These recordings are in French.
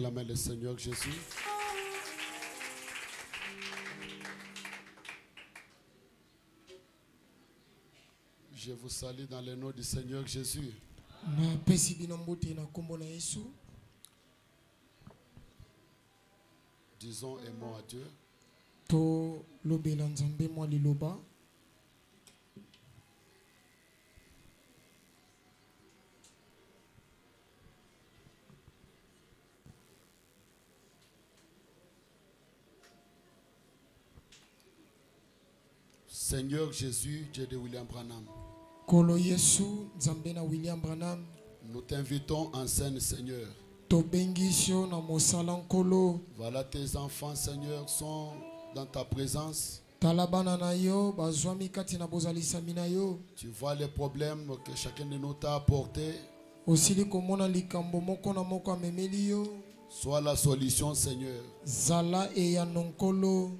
acclamer le Seigneur Jésus? Je vous salue dans le nom du Seigneur Jésus. Disons un mot à Dieu. Seigneur Jésus, Dieu de William Branham. Nous t'invitons en scène, Seigneur. Voilà, tes enfants, Seigneur, sont dans ta présence. Tu vois les problèmes que chacun de nous t'a apportés. Sois la solution, Seigneur.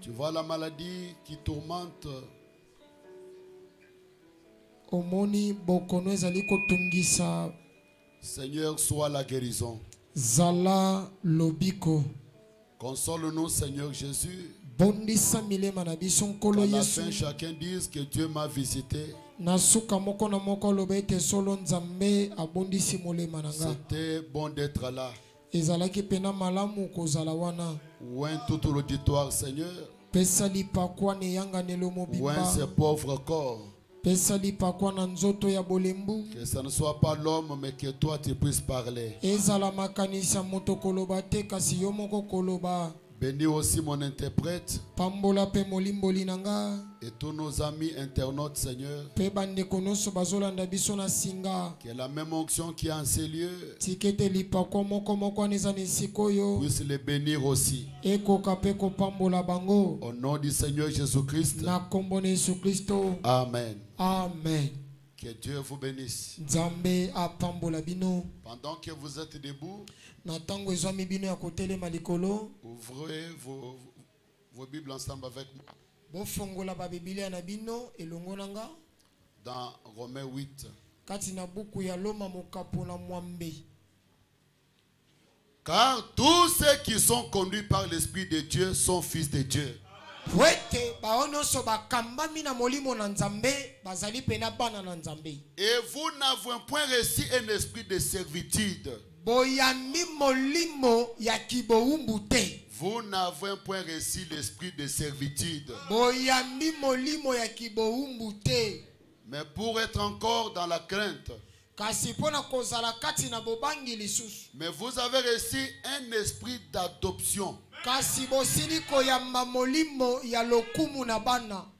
Tu vois la maladie qui tourmente. Seigneur, sois la guérison. Console-nous, Seigneur Jésus. Qu'à la fin, chacun dise que Dieu m'a visité. C'était bon d'être là. Ouin tout l'auditoire, Seigneur. Ouin ce pauvre corps. Que ce ne soit pas l'homme, mais que toi tu puisses parler. Bénis aussi mon interprète et tous nos amis internautes, Seigneur. Que la même onction qui est en ces lieux puisse les bénir aussi. Au nom du Seigneur Jésus-Christ. Amen. Amen. Que Dieu vous bénisse. Pendant que vous êtes debout, ouvrez vos Bibles ensemble avec moi. Dans Romains 8. Car tous ceux qui sont conduits par l'Esprit de Dieu sont fils de Dieu. Et vous n'avez point reçu un esprit de servitude. Vous n'avez point reçu l'esprit de servitude. Mais pour être encore dans la crainte. Mais vous avez reçu un esprit d'adoption.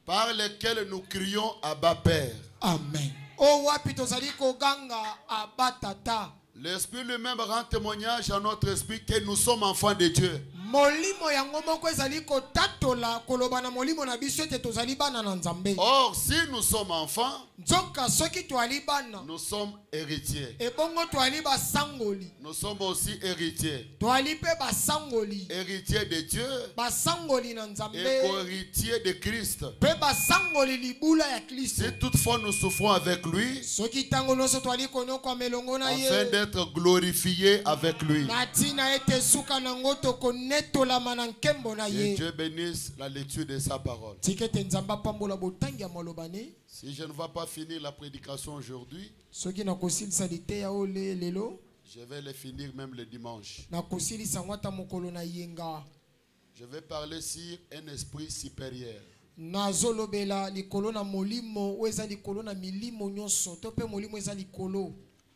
Par lequel nous crions Abba Père. Amen. L'Esprit lui-même rend témoignage à notre esprit que nous sommes enfants de Dieu. Or, si nous sommes enfants, nous sommes héritiers. Nous sommes aussi héritiers. Héritiers de Dieu et co-héritiers de Christ. Si toutefois nous souffrons avec lui, afin d'être glorifiés avec lui. Que Dieu bénisse la lecture de sa parole. Si je ne vais pas finir la prédication aujourd'hui, je vais le finir même le dimanche. Je vais parler sur un esprit supérieur.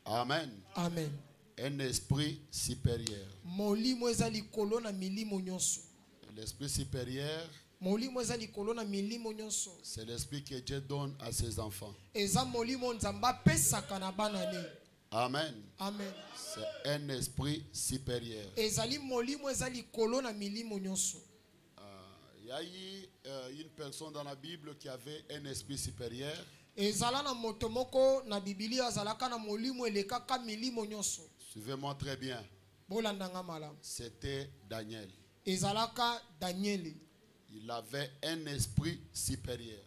Amen. Amen. Un esprit supérieur. L'esprit supérieur, c'est l'esprit que Dieu donne à ses enfants. Amen. Amen. C'est un esprit supérieur. Il y a eu une personne dans la Bible qui avait un esprit supérieur. Suivez-moi très bien. C'était Daniel. Il avait un esprit supérieur.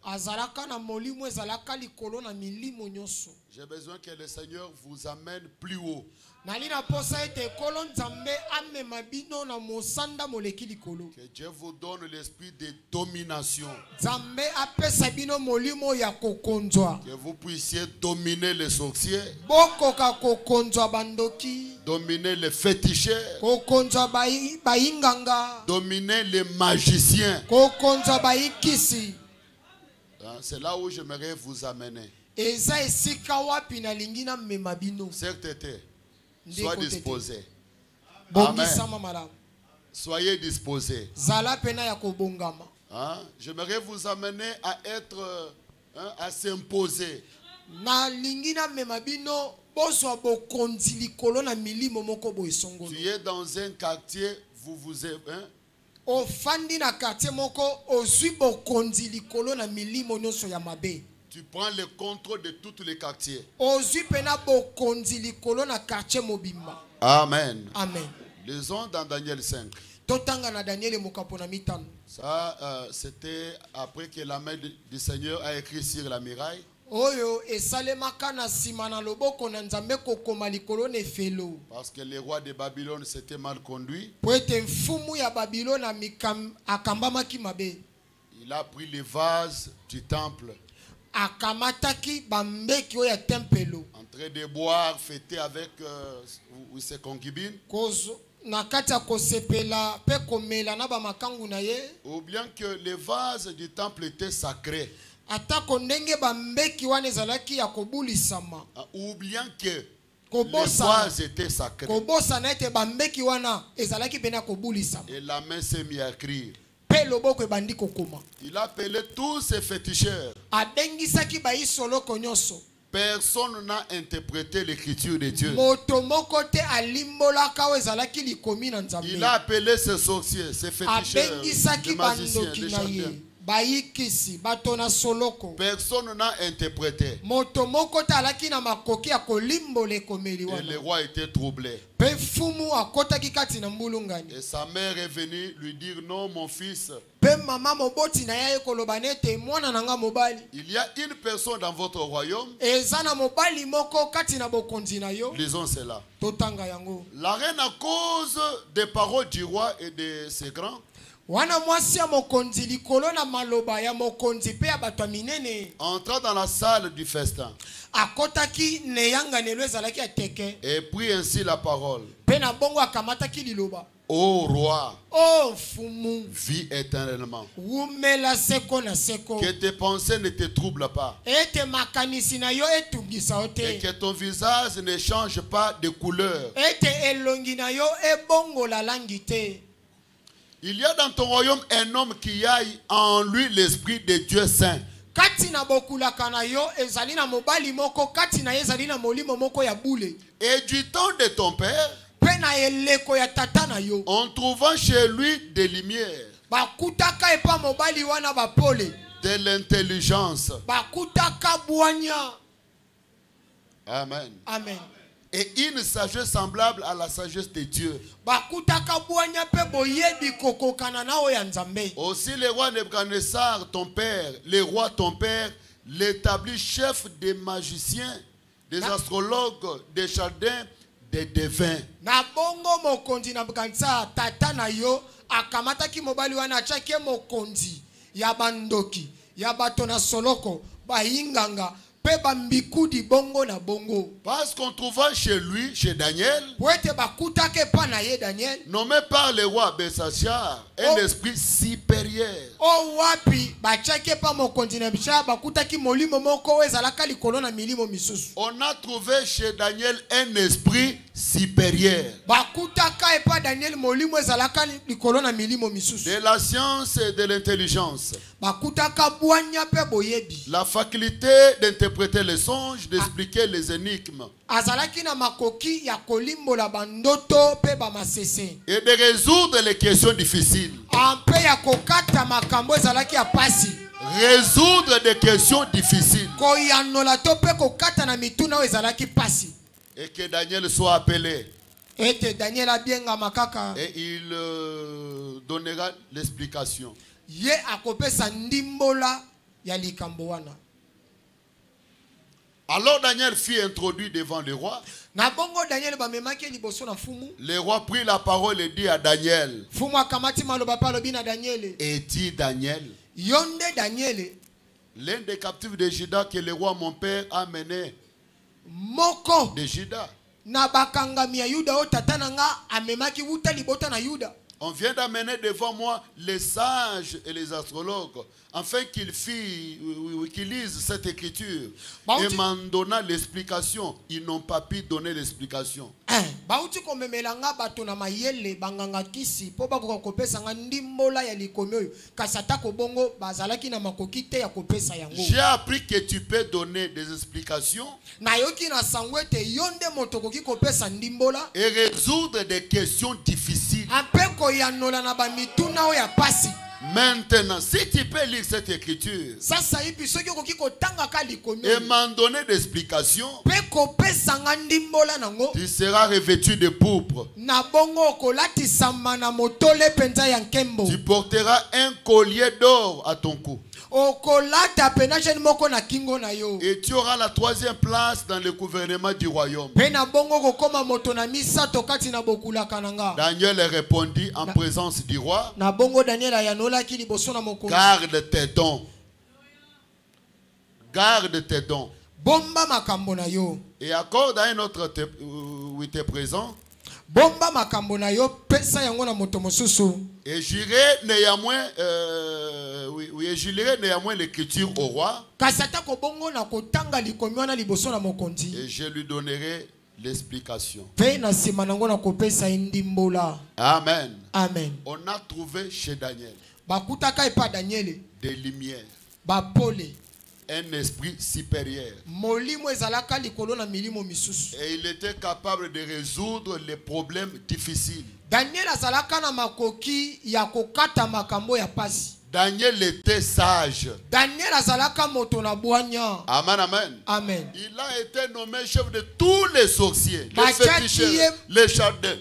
J'ai besoin que le Seigneur vous amène plus haut. Que Dieu vous donne l'esprit de domination. Que vous puissiez dominer les sorciers, dominer les féticheurs, dominer les magiciens. C'est là où j'aimerais vous amener. Certes, sois disposé. Amen. Soyez disposés. J'aimerais vous amener à être, à s'imposer. Tu es dans un quartier, vous vous êtes. Tu prends le contrôle de tous les quartiers. Amen. Amen. Lisons dans Daniel 5. Ça, c'était après que la main du Seigneur a écrit sur la muraille. Parce que les rois de Babylone s'étaient mal conduits. Il a pris les vases du temple. En train de boire, fêter avec ses concubines. Ou bien que les vases du temple étaient sacrés. Ou bien que les vases étaient sacrés. Et la main s'est mise à crier. Il a appelé tous ces féticheurs. Personne n'a interprété l'écriture de Dieu. Il a appelé ces sorciers, ces féticheurs, les magiciens, les chanteurs. Personne n'a interprété. Et le roi était troublé. Et sa mère est venue lui dire: non, mon fils. Il y a une personne dans votre royaume. Lisons cela. La reine, à cause des paroles du roi et de ses grands, entra dans la salle du festin et prit ainsi la parole: ô roi, vis éternellement. Que tes pensées ne te troublent pas. Et que ton visage ne change pas de couleur. Il y a dans ton royaume un homme qui a en lui l'esprit de Dieu saint. Et du temps de ton père, en trouvant chez lui des lumières, de l'intelligence. Amen. Amen. Et une sagesse semblable à la sagesse de Dieu. Aussi le roi Nebuchadnezzar, ton père, le roi ton père, l'établit chef des magiciens, des astrologues, des chaldéens, des devins. Parce qu'on trouva chez lui, chez Daniel, nommé par le roi Belshazzar, un esprit supérieur. On a trouvé chez Daniel un esprit supérieur. De la science et de l'intelligence. La faculté d'interpréter les songes, d'expliquer les énigmes. Et de résoudre les questions difficiles. Résoudre des questions difficiles. Et que Daniel soit appelé. Et il donnera l'explication. Alors Daniel fut introduit devant le roi. Na bongo Daniel bamemaki liboso na fumu. Le roi prit la parole et dit à Daniel. Fumu akamati maloba pa lobi na Daniel. Et dit Daniel. Yonde Daniel. L'un des captifs de Juda que le roi mon père a mené. Moko. De Juda. Na bakangami ya Yuda o tatana nga amemaki wuta libota na Yuda. On vient d'amener devant moi les sages et les astrologues, afin qu'ils lisent cette écriture. Et m'en donnant l'explication. Ils n'ont pas pu donner l'explication. Bauti komemelanga bato na mayele banganga kisi po bakoka kopesa nga ndimbola ya likomi oyo kasata ko bongo bazalaki na makoki te ya kopesa yango. J'ai appris que tu peux donner des explications na yoki na sangwete yonde motokoki kopesa ndimbola et résoudre des questions difficiles. Apeko ya nola na bamituna o ya pasi. Maintenant, si tu peux lire cette écriture et m'en donner des explications, tu seras revêtu de pourpre. Tu porteras un collier d'or à ton cou. Et tu auras la 3e place dans le gouvernement du royaume. Daniel répondit en présence du roi. Garde tes dons. Garde tes dons. Et accorde à un autre où il est présent. Et j'irai néanmoins l'écriture au roi. Et je lui donnerai l'explication. Amen. Amen. On a trouvé chez Daniel des lumières, un esprit supérieur. Et il était capable de résoudre les problèmes difficiles. Daniel était sage. Amen, amen. Amen. Il a été nommé chef de tous les sorciers, les féticheurs, les chardins,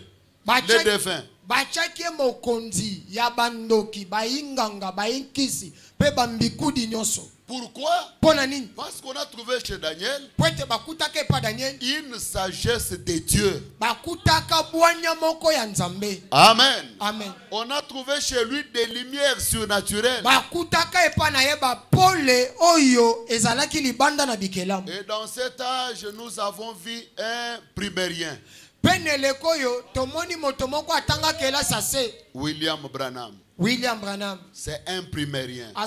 les devins. Pourquoi? Parce qu'on a trouvé chez Daniel une sagesse de Dieu. Amen. Amen. On a trouvé chez lui des lumières surnaturelles. Et dans cet âge, nous avons vu un primérien. William Branham. C'est un primérien. Mais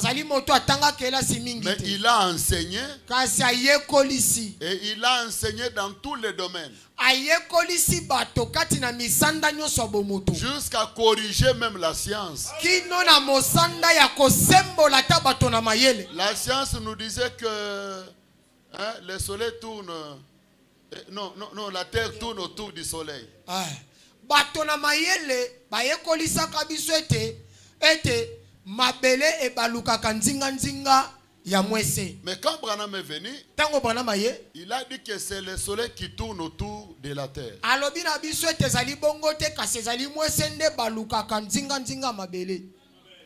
il a enseigné. Et il a enseigné dans tous les domaines. Jusqu'à corriger même la science. La science nous disait que le soleil tourne. Non, la terre tourne autour du soleil. Mais quand Branham est venu, il a dit que c'est le soleil qui tourne autour de la terre.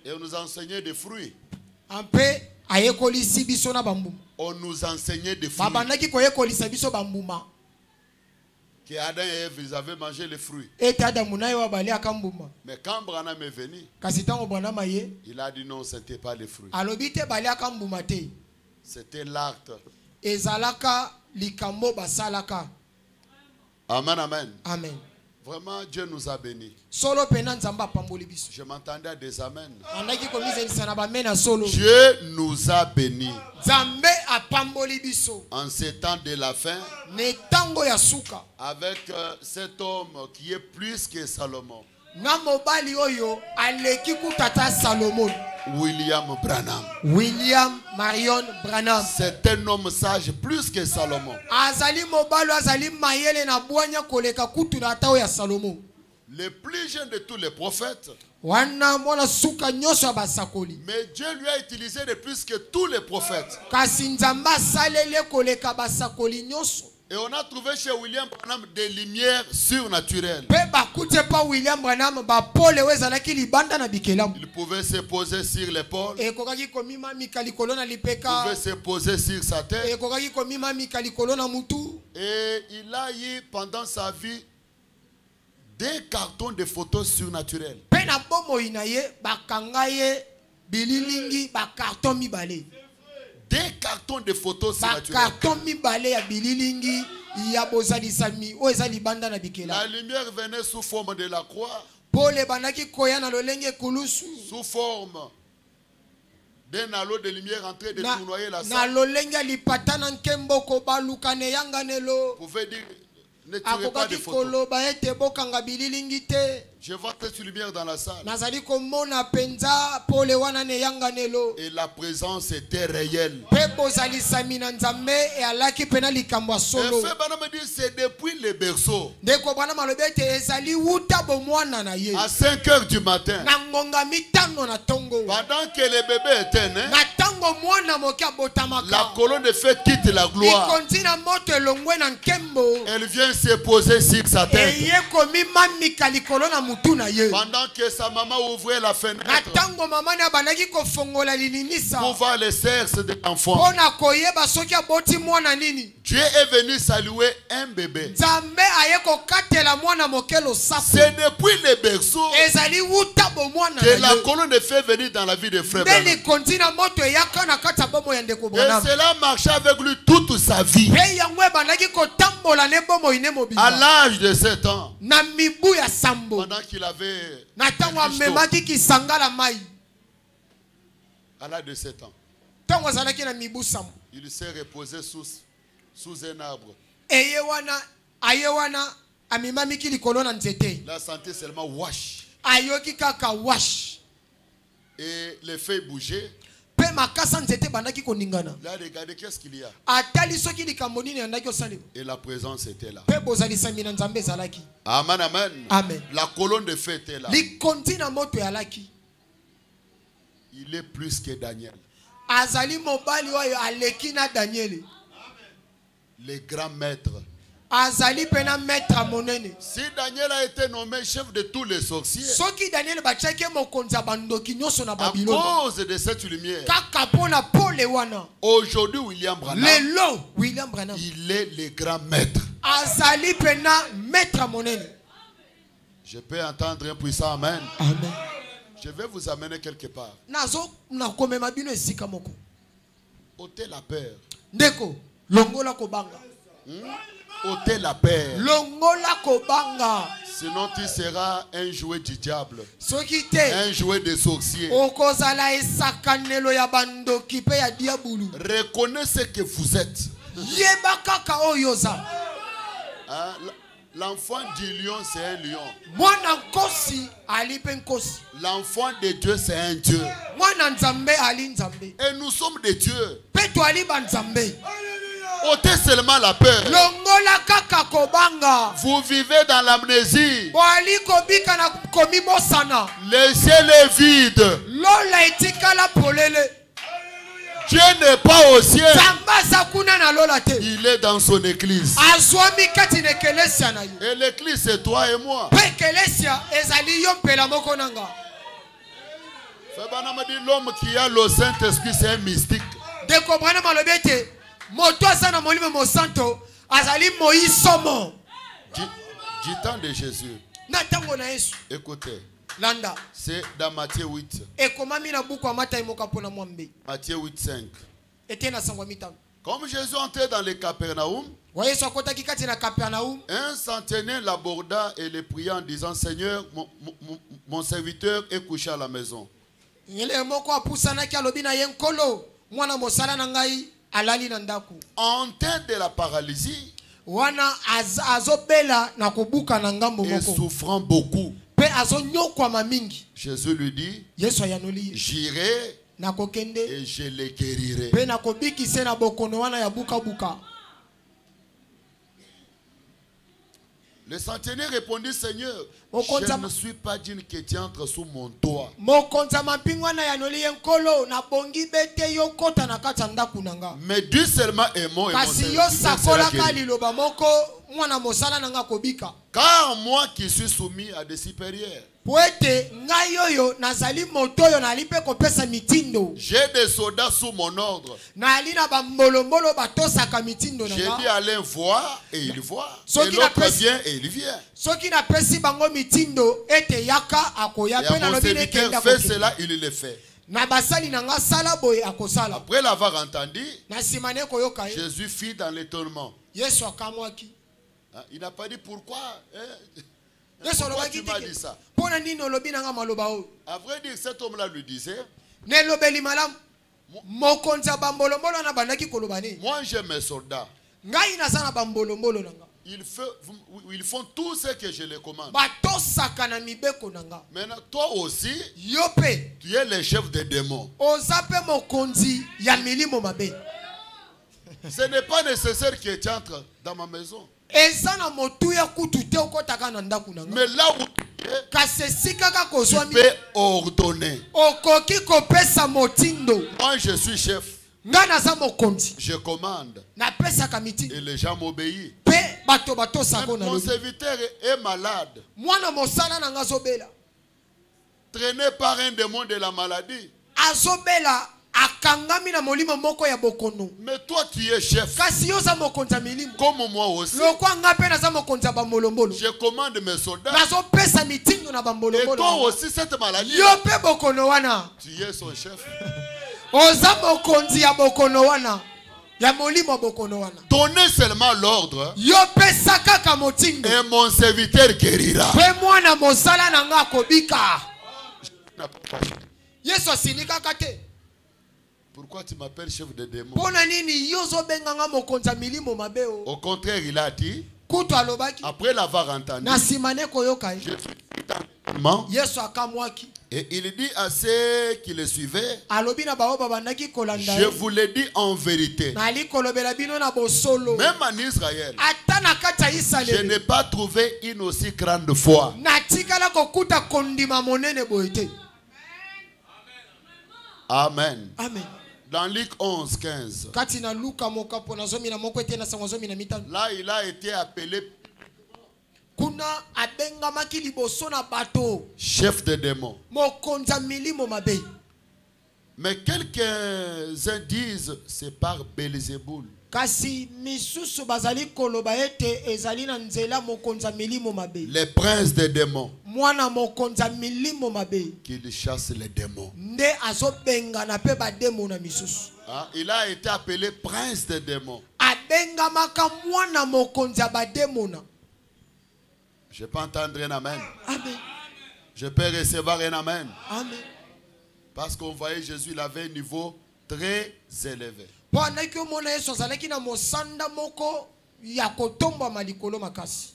Et on nous enseignait des fruits. On nous enseignait des fruits. Que Adam et Ève, ils avaient mangé les fruits. Mais quand Branham est venu, il a dit non, ce n'était pas les fruits. C'était l'acte. Amen, amen. Amen. Vraiment, Dieu nous a bénis. Je m'entendais à des amens. Dieu nous a bénis. En ces temps de la fin, avec cet homme qui est plus que Salomon. William Branham. William Marion Branham. C'est un homme sage plus que Salomon. Le plus jeune de tous les prophètes. Mais Dieu lui a utilisé de plus que tous les prophètes. Et on a trouvé chez William Branham des lumières surnaturelles. Il pouvait se poser sur l'épaule. Il pouvait se poser sur sa tête. Et il a eu pendant sa vie des cartons de photos surnaturelles. Des cartons de photos surnaturelles. La lumière venait sous forme de la croix. Sous forme d'un halo de lumière en train de tournoyer la salle. Vous pouvez dire, ne tirez pas de photos. Je vois cette lumière dans la salle. Et la présence était réelle. Et c'est depuis le berceau. À 5 heures du matin. Pendant que le bébé était né, la colonne de feu quitte la gloire. Elle vient se poser sur sa tête. Pendant que sa maman ouvrait la fenêtre pour voir les sexe de l'enfant, Dieu est venu saluer un bébé. C'est depuis le berceau que la colonne de feu est venue dans la vie de frère Branham. Et cela marchait avec lui toute sa vie. À l'âge de 7 ans, pendant qu'il avait à l'âge de 7 ans, il s'est reposé sous un arbre. Il a senti seulement wash. Et les feuilles bougeaient. Il a regardé qu'est-ce qu'il y a. Et la présence était là. Amen, amen. Amen. La colonne de feu était là. Il est plus que Daniel. Les grands maîtres. Si Daniel a été nommé chef de tous les sorciers, à cause de cette lumière, aujourd'hui William Branham, il est le grand maître. Je peux entendre un puissant amen. Amen. Je vais vous amener quelque part. Ôtez la peur. Ôtez la peur. Sinon tu seras un jouet du diable. Un jouet des sorciers. Reconnais ce que vous êtes. Hein? L'enfant du lion, c'est un lion. L'enfant de Dieu, c'est un Dieu. Et nous sommes des dieux. Ôtez seulement la peur. Vous vivez dans l'amnésie. Le ciel est vide. Dieu n'est pas au ciel. Il est dans son église. Et l'église, c'est toi et moi. L'homme qui a le Saint-Esprit, c'est un mystique. Du temps de Jésus. Écoutez. C'est dans Matthieu 8. Matthieu 8, 5. Comme Jésus entrait dans le Capernaum, un centenaire l'aborda et le pria en disant: Seigneur, mon serviteur est couché à la maison. En tête de la paralysie et souffrant beaucoup, Jésus lui dit: j'irai et je les guérirai. Le centenier répondit, Seigneur, Mokonza- je ne suis pas digne que tu entres sous mon toit. mokonza mampingwa na yanoli yenkolo na bongi bete yo kota na kati ya ndaku na nga. Mais dis seulement un mot et mon Kasi yo serviteur sera sakolaka guéri. liloba moko mwana mosala na nga kobika. Car moi qui suis soumis à des supérieurs, Po ete ngai oyo nazali moto oyo nali mpe kopesa mitindo. j'ai des soldats sous mon ordre. Nali na bambolombolo batosaka mitindo na J'ai dit nga. à l'un voir et il voit. Soki Et l'autre napesi- vient et il vient. Soki napesi bango mitindo ete yaka akoya Et mpe à mon nalobi serviteur, nekenda fais kokende. cela, il le fait. Na basali na nga sala boye akosala. Après l'avoir entendu, Na nsima ne koyoka ye. Jésus fit dans l'étonnement. Yesu akamwaki. Hein, il n'a pas dit pourquoi. Hein? Yesu Pourquoi alobaki tu m'as te dit ça? mpona nini olobi na nga maloba oyo. À vrai dire, cet homme-là lui disait, Nelobeli malamu. Mokonzi ya bambolombolo na bandaki koloba nini. moi j'ai mes soldats. Ngai naza na bambolombolo na nga. Ils font tout ce que je les commande. Batosaka na mibeko na nga. Maintenant, toi aussi, Yo pe tu es le chef des démons. oza pe mokonzi ya milimo mabe. Ce n'est pas nécessaire que tu entres dans ma maison. Eza na motuya kutu te okotaka na ndaku na nga. Mais là où tu es, Kasi esika kaka tu kozwami peux ordonner. okoki kopesa motindo. Moi, je suis chef. Nga naza mokonzi. Je commande. Napesaka mitindo. Et les gens m'obéissent. Pe bato batosaka na Mon lobi. serviteur est malade. Mwana mosala na nga azobela. Traîné par un démon de la maladie. Azobela akangami na molimo moko ya bokono. Mais toi, tu es chef. Kasi yo za mokonzi ya milimo. Comme moi aussi. Lokwa nga pe naza mokonzi ya bamolombolo. Je commande mes soldats. Nazopesa mitindo na Et bamolombolo. toi aussi, cette maladie. Yo pe bokono wana. Tu es son chef. Oza mokonzi ya bokono wana. Ya molimo bokono wana. Donnez seulement l'ordre. Yo pesa kaka motindo. Et mon serviteur guérira. Pe mwana mosala na nga kobika. Yesu asinika kate. Pourquoi tu m'appelles chef de démon? Pona nini yozo benganga mokonza milimo mabeo. Au contraire, il a dit, Kutu alobaki. après l'avoir entendu, Na simane koyoka. Yesu akamwaki. et il dit à ceux qui le suivaient, Alobi na bao babandaki kolanda. je vous l'ai dit en vérité. Nali kolobela bino na bosolo. Même en Israël, Ata na kati ya je Israeli. n'ai pas trouvé une aussi grande foi. Natikala kokuta kondima monene boite. Amen. Amen. Dans Luc 11, 15, Kati na Luka mokapo na zomi na moko ete na sango zomi na mitano. là il a été appelé Kuna abengamaki liboso na bato. chef de démons. Mokonza milimo mabe. Mais quelques-uns disent c'est par Belzéboul. Kasi misusu bazali koloba ete ezali na nzela mokonza milimo mabe. Les princes des démons Mwana mokonza milimo mabe. qui chassent les démons. Nde azobenga na pe bademo na misusu. Hein? Il a été appelé prince des démons. Abengamaka mwana mokonza bademo na. Je peux entendre un amen. Amen. Je peux recevoir un amen. Amen. Parce qu'on voyait Jésus, il avait un niveau très élevé. Pendant que mon Yesu azalaki na mosanda moko ya kotomba malikolo makasi.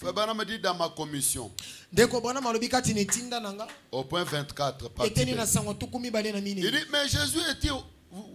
Fabana me dit dans ma commission, Ndeko bwana malobi kati netinda nanga. au point 24, partie Eteni B. na sango tukumi bale na Il mine. dit, mais Jésus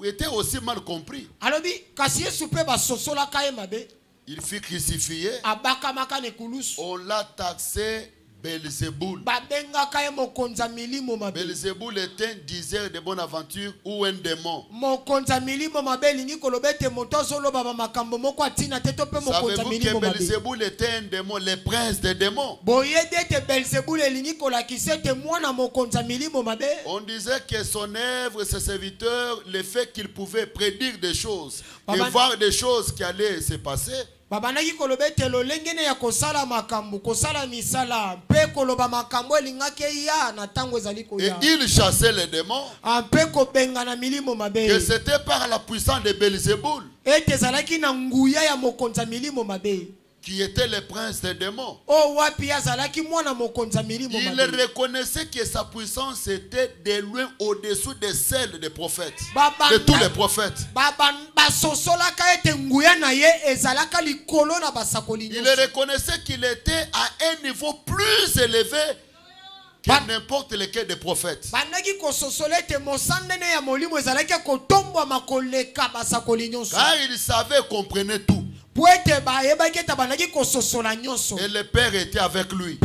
était aussi mal compris. Alobi kasi Yesu pe ba sosola kaye mabe. Il fut crucifié. Abaka maka ne kulusu. On l'a taxé Belzéboul. Babenga kaye mokonza milimo mabe. Belzéboul est un diseur de bonne aventure ou un démon. Mokonza milimo mabe lingi kolobete moto zolo baba makambo moko atina teto pe mokonza Savez-vous milimo que mabe. Belzéboul était un démon, le prince des démons? Boyede te Belzebul lingi kolakisa te mwana mokonza milimo mabe. On disait que son œuvre, ses serviteurs, le fait qu'il pouvait prédire des choses et voir des choses qui allaient se passer. Babanaki kolobete lolengene ya kosala makambo, kosala misala, pe koloba makambo elingake ya na tango ezali Et koya. il chassait les démons. Ampe kobenga na milimo Que mabe. c'était par la puissance de Belzéboul Ete zalaki na nguya ya mokonza milimo mabe. qui était le prince des démons. O wapi azalaki mwana mokonza milimo Il mabe. reconnaissait que sa puissance était de loin au-dessous de celle des prophètes. Baba De tous les prophètes. Baba basosolaka ete nguya na ye ezalaka likolo na basakoli Il nyonso. reconnaissait qu'il était à un niveau plus élevé que n'importe lequel des prophètes. Bandaki kososola ete mosandene ya molimo ezalaki kotombwa makoleka basakoli nyonso. Car il savait et comprenait tout. Et le père était avec lui.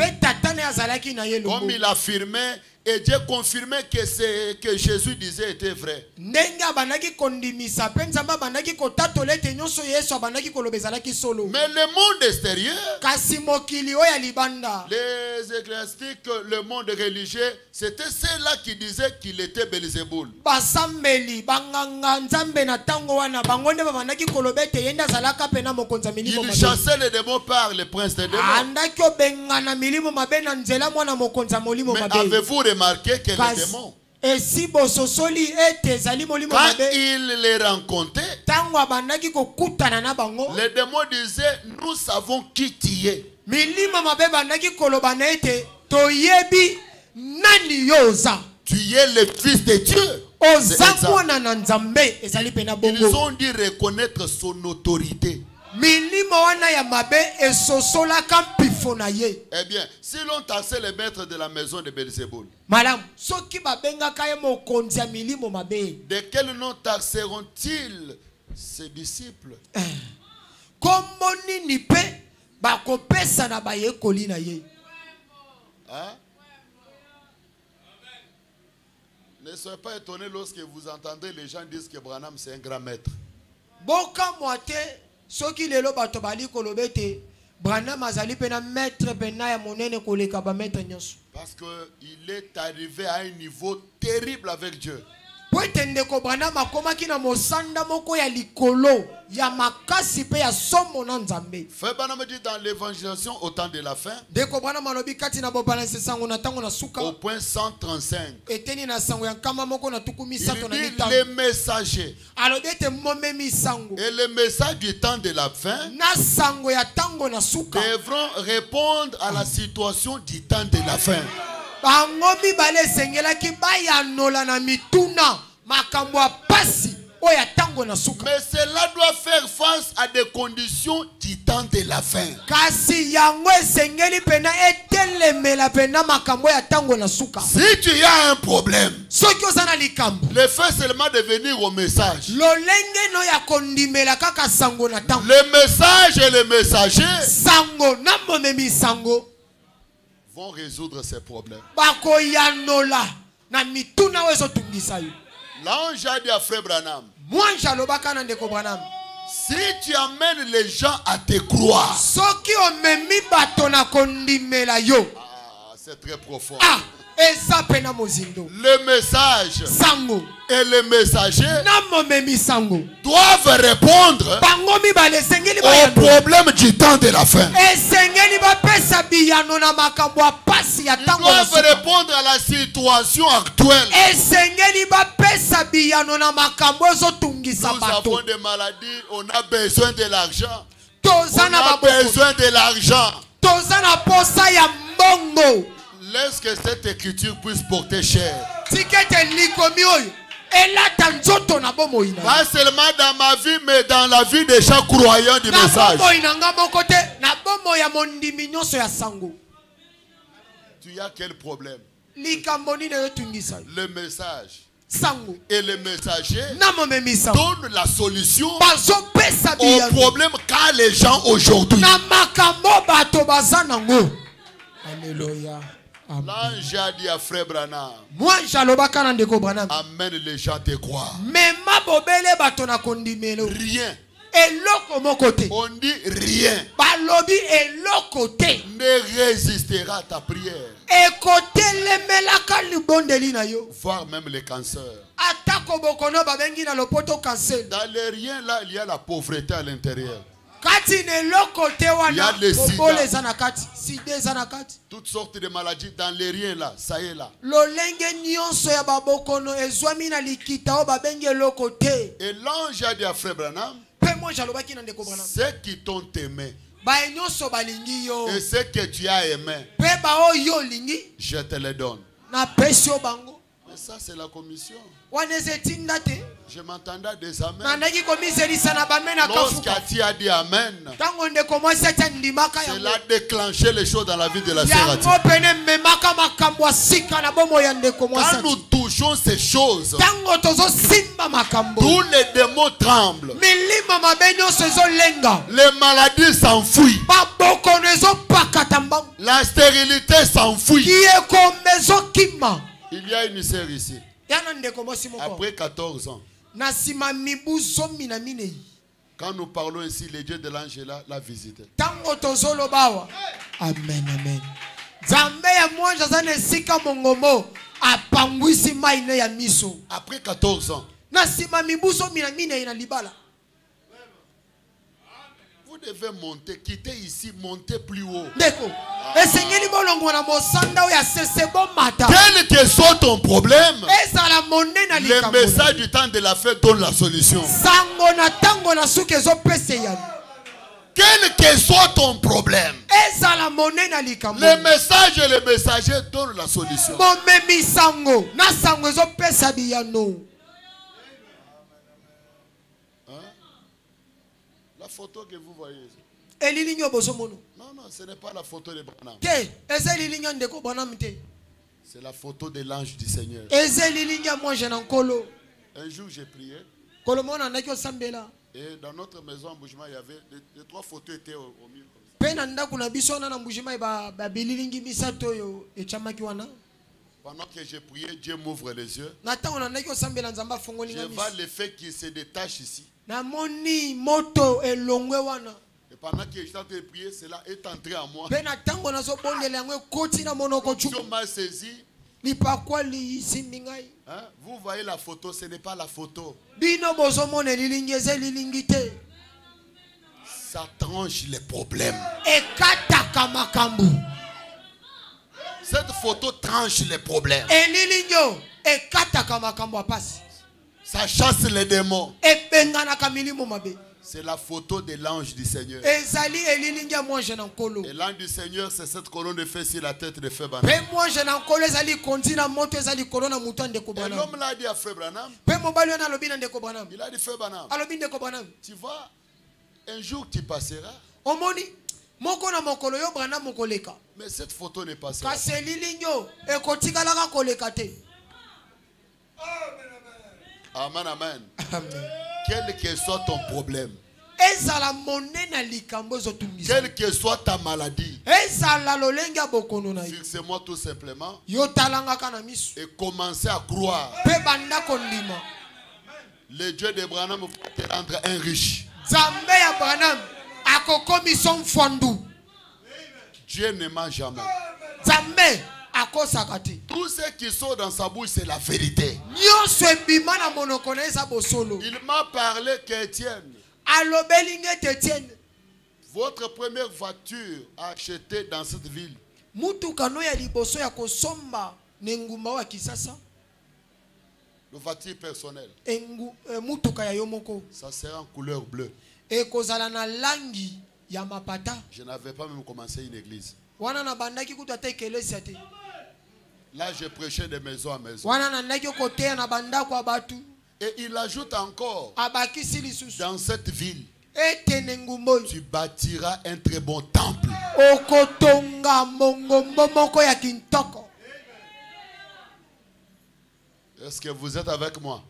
Comme il affirmait, et Dieu confirmait que ce que Jésus disait était vrai. Mais le monde extérieur, les ecclésiastiques, le monde religieux, c'était ceux-là qui disaient qu'il était Belzéboul. Il chassait les démons par le prince des démons. Mais avez-vous remarqué que les démons, quand il les rencontrait, les démons disaient, nous savons qui tu es. Tu es le fils de Dieu. Ils ont dû reconnaître son autorité. Eh bien, si l'on taxait les maîtres de la maison de Belzéboul, de quel nom taxeront-ils ses disciples? Hein? Ne soyez pas étonnés lorsque vous entendez les gens dire que Branham c'est un grand maître. Parce qu'il est arrivé à un niveau terrible avec Dieu. Frère Branham dit dans l'évangélisation au temps de la fin, au point 135, il dit les messagers. Et les messages du temps de la fin devront répondre à la situation du temps de la fin. Mais cela doit faire face à des conditions du temps de la fin. Si tu as un problème, le fait seulement de venir au message, le message et le messager vont résoudre ces problèmes. L'ange a dit à Frère Branham, si tu amènes les gens à te croire, c'est très profond. Le message et le messager doivent répondre au problème du temps de la fin. Ils doivent répondre à la situation actuelle. Nous avons des maladies, on a besoin de l'argent. On a besoin de l'argent. Laisse que cette écriture puisse porter chair. Pas seulement dans ma vie, mais dans la vie des gens croyants du message. Tu as quel problème? Le message et le messager donnent la solution au problème qu'a les gens aujourd'hui. Alléluia. L'ange a dit à Frère Branham, amène les gens te croire. Rien. On dit rien ne résistera à ta prière. Voire même les cancers. Dans les riens là, il y a la pauvreté à l'intérieur. Il y a le sida, toutes sortes de maladies dans les riens là, ça y est là. Et l'ange a dit à Frère Branham, ceux qui t'ont aimé et ceux que tu as aimé, je te les donne. Mais ça c'est la commission. Je m'entendais des amens. Lorsqu'Ati a dit amen, cela a déclenché les choses dans la vie de la sœur Ati. Quand nous touchons touchons ces choses, tango tozo simba makambo, tous les démons tremblent. milima mabenyo sezo lenga, Les maladies s'enfuient. baboko nezo pakatamba, La stérilité s'enfuit. kieko mezo kima. Il y a une sœur ici. Yana ndeko mosi moko. Après 14 ans, Na sima mibu zomi na minei. quand nous parlons ici, le Dieu de l'ange l'a visité. Tango tozolo bawa. Amen, amen. Zambe ya mwanja zane sika mongomo. Apangwisi maine ya miso. Après 14 ans, Na sima mibu zomi na minei na libala. vous devez monter, quitter ici, monter plus haut. Ndeko. Esengeli bolongo na mosanda ya sesebo mata. Quel que soit ton problème, Esa la monnaie na le likambo. message du temps de la fête donne la solution. Sango na tango na suke zo pese ya. Quel que soit ton problème, Esa la monnaie na likambo. le message et le messager donnent la solution. Momemi sango. Na sango zo pesa biyano. La photo que vous voyez. Elilinyo bosomono. Non, non, ce n'est pas la photo de Branham. Ke, eze lilinyo ndeko Branham te. C'est la photo de l'ange du Seigneur. Eze lilinyo moi je nankolo. Un jour, j'ai prié. Kolomona ndako sambela. Et dans notre maison en Boujima, il y avait les 3 photos étaient au mur. Pe na ndako na biso na mbujima ba bililingi misato yo echamaki wana. Pendant que j'ai prié, Dieu m'ouvre les yeux. Na tango na ndako sambela nzamba fongoli Je ngami. vois le fait qu'il se détache ici. Na moni moto elongwe wana. Et pendant que j'étais en train de prier, cela est entré en moi. Pe na tango na zo bondela ngwe koti na monoko Je chuku. m'a saisi. Lipakwa li simbingai. Hein? Vous voyez la photo, ce n'est pas la photo. Bino bozomona lilingi eze lilingi te. Ça tranche les problèmes. Ekataka makambu. Cette photo tranche les problèmes. Elilinyo ekataka makambu apasi. Ça chasse les démons. Ebenganaka milimo mabe. C'est la photo de l'ange du Seigneur. Ezali elilingi ya moi je nankolo. Et l'ange du Seigneur, c'est cette colonne de feu sur la tête de Frère Pe Branham. moi je nankolo ezali kontina moto ezali kolona mutu ndeko Et Branham. l'homme l'a dit à Frère Branham. Pe mobali wana alobi na ndeko Branham. Il a dit Frère Branham, Alobi ndeko Branham. tu vois, un jour tu passeras, Omoni moko na mokolo yo Branham mokoleka. mais cette photo ne passera pas. Kasi elilinyo ekotikalaka koleka te. Amen, amen. Amen. Quel que soit ton problème, Ezala monene na likambo ezotungisa. quelle que soit ta maladie, Ezala lolenge ya bokono na yo. fixez-moi tout simplement Yo talangaka na miso. et commencez à croire. Pe banda kondima. Le Dieu de Branham va te rendre un riche. Zambe ya Branham akokomi son fondu. Dieu ne ment jamais. Zambe akosaka te. Tout ce qui sort dans sa bouche, c'est la vérité. Nyonso ebima na monoko na eza bosolo. Il m'a parlé qu'Étienne, Alobeli ngete Etienne. votre première voiture achetée dans cette ville, Mutuka no ya liboso ya kosomba nengumba wa kisasa. la voiture personnelle, Mutuka ya yomoko. ça sera en couleur bleue. Ekozala na langi ya mapata. Je n'avais pas même commencé une église. Wana na bandaki kuta te kelesa te. Là, je prêchais de maison à maison. Wana na ndaki koteya na bandako ya batu. Et il ajoute encore, Abakisi lisusu. dans cette ville, Etene ngumbo. tu bâtiras un très bon temple. Okotonga mongombo moko ya kintoko. Est-ce que vous êtes avec moi?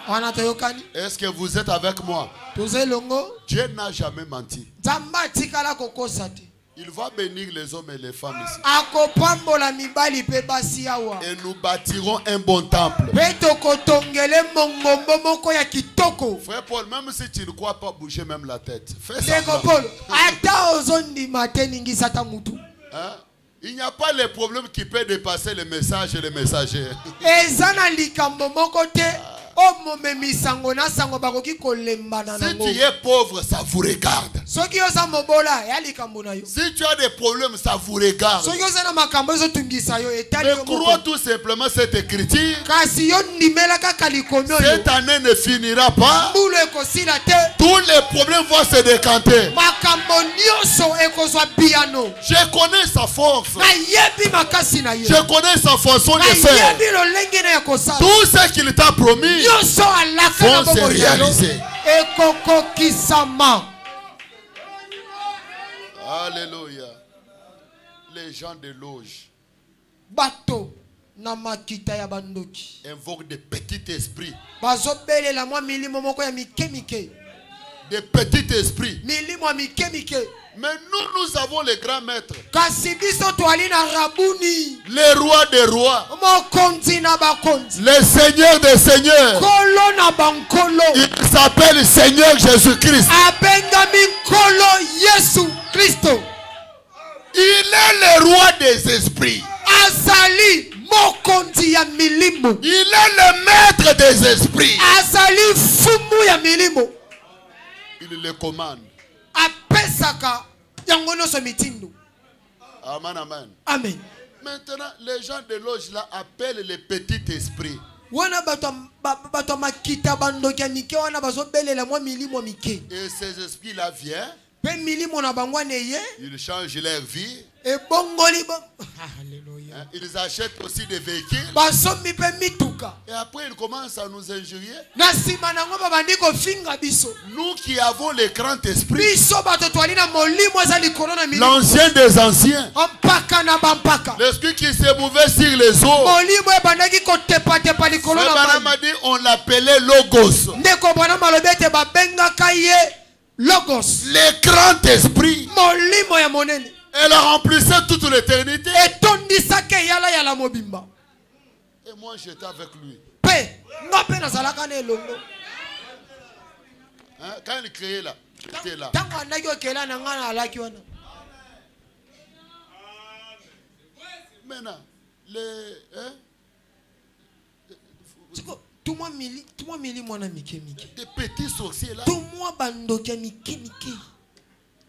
Wana toyokani. Est-ce que vous êtes avec moi? Tozelongo. Dieu n'a jamais menti. Zamba tikala kokosa te. Il va bénir les hommes et les femmes ici. Akopambola mibali pe basi awa. Et nous bâtirons un bon temple. Pe tokotongele mongombo moko ya kitoko. Frère Paul, même si tu ne crois pas, bouger même la tête. Fais Ndeko ça. Paul, ata ozondima te ningisa ta mutu. Hein? Il n'y a pas les problèmes qui peuvent dépasser le message et le messager. Eza na likambo moko te. Omomemi sango na sango bakoki kolemba na Si nango. tu es pauvre, ça vous regarde. Soki oza mobola ya likambo na yo. Si tu as des problèmes, ça vous regarde. Soki oza na makambo ezotungisa yo etali Mais yo crois moko. tout simplement cette écriture. Kasi yo ndimela kaka likomi oyo. Cette année ne finira pas. Mbulu ekosila te. Tous les problèmes vont se décanter. Makambo nyonso ekozwa piano. Je connais sa force. Nayebi makasi na ye. Je connais sa façon de faire. Nayebi lolenge na ya kosala. Tout ce qu'il t'a promis Nyonso alaka na vont se bomoi na yo. réaliser. Ekokokisama. Alléluia. Les gens de loge. Bato na makita ya bandoki invoque des petits esprits. bazobelela mwa milimo moko ya mike mike Des petits esprits. milimo ya mike mike. Mais nous avons les grands maîtres. Kasi biso toali na rabuni Les rois des rois. mokonzi na bakonzi Les seigneurs des seigneurs. kolo na bankolo. Il s'appelle Seigneur Jésus-Christ. abengami nkolo Yesu Kristo. Il est le roi des esprits. azali mokonzi ya milimo. Il est le maître des esprits. azali fumu ya milimo. Il les commande. apesaka yango nyonso mitindo. Amen, amen. Amen. Maintenant, les gens de loge là appellent les petits esprits. wana bato makita bandoki ya mike wana bazobelela mwa milimo mike. Et ces esprits là viennent. Pe milimo na bango neye. Ils changent leur vie. ebongoli bo. Alléluia. Ils achètent aussi des véhicules. basombi pe mituka. Et après ils commencent à nous injurier. na nsima nango babandi kofinga biso. Nous qui avons les grands esprits. biso bato twali na molimo eza likolo na milimo. L'ancien des anciens. mpaka na bampaka. L'esprit qui s'est mouvé sur les eaux. molimo ebandaki kotepatepa likolo na Branham a dit on l'appelait Logos. ndeko Branham alobi ete babengaka ye Logos. Les grands esprits. molimo ya monene. Elle a remplissé toute l'éternité. etondisaki eyala yala mobimba. Et moi j'étais avec lui. pe nga mpe nazalaka na elongo. Hein? Quand il créait là, j'étais là. ntango andaki okela na nga na alaki wana. Maintenant, les... Hein? siko tumwa milimo na mike mike. Des petits sorciers là. tumwa bandoki ya mike mike.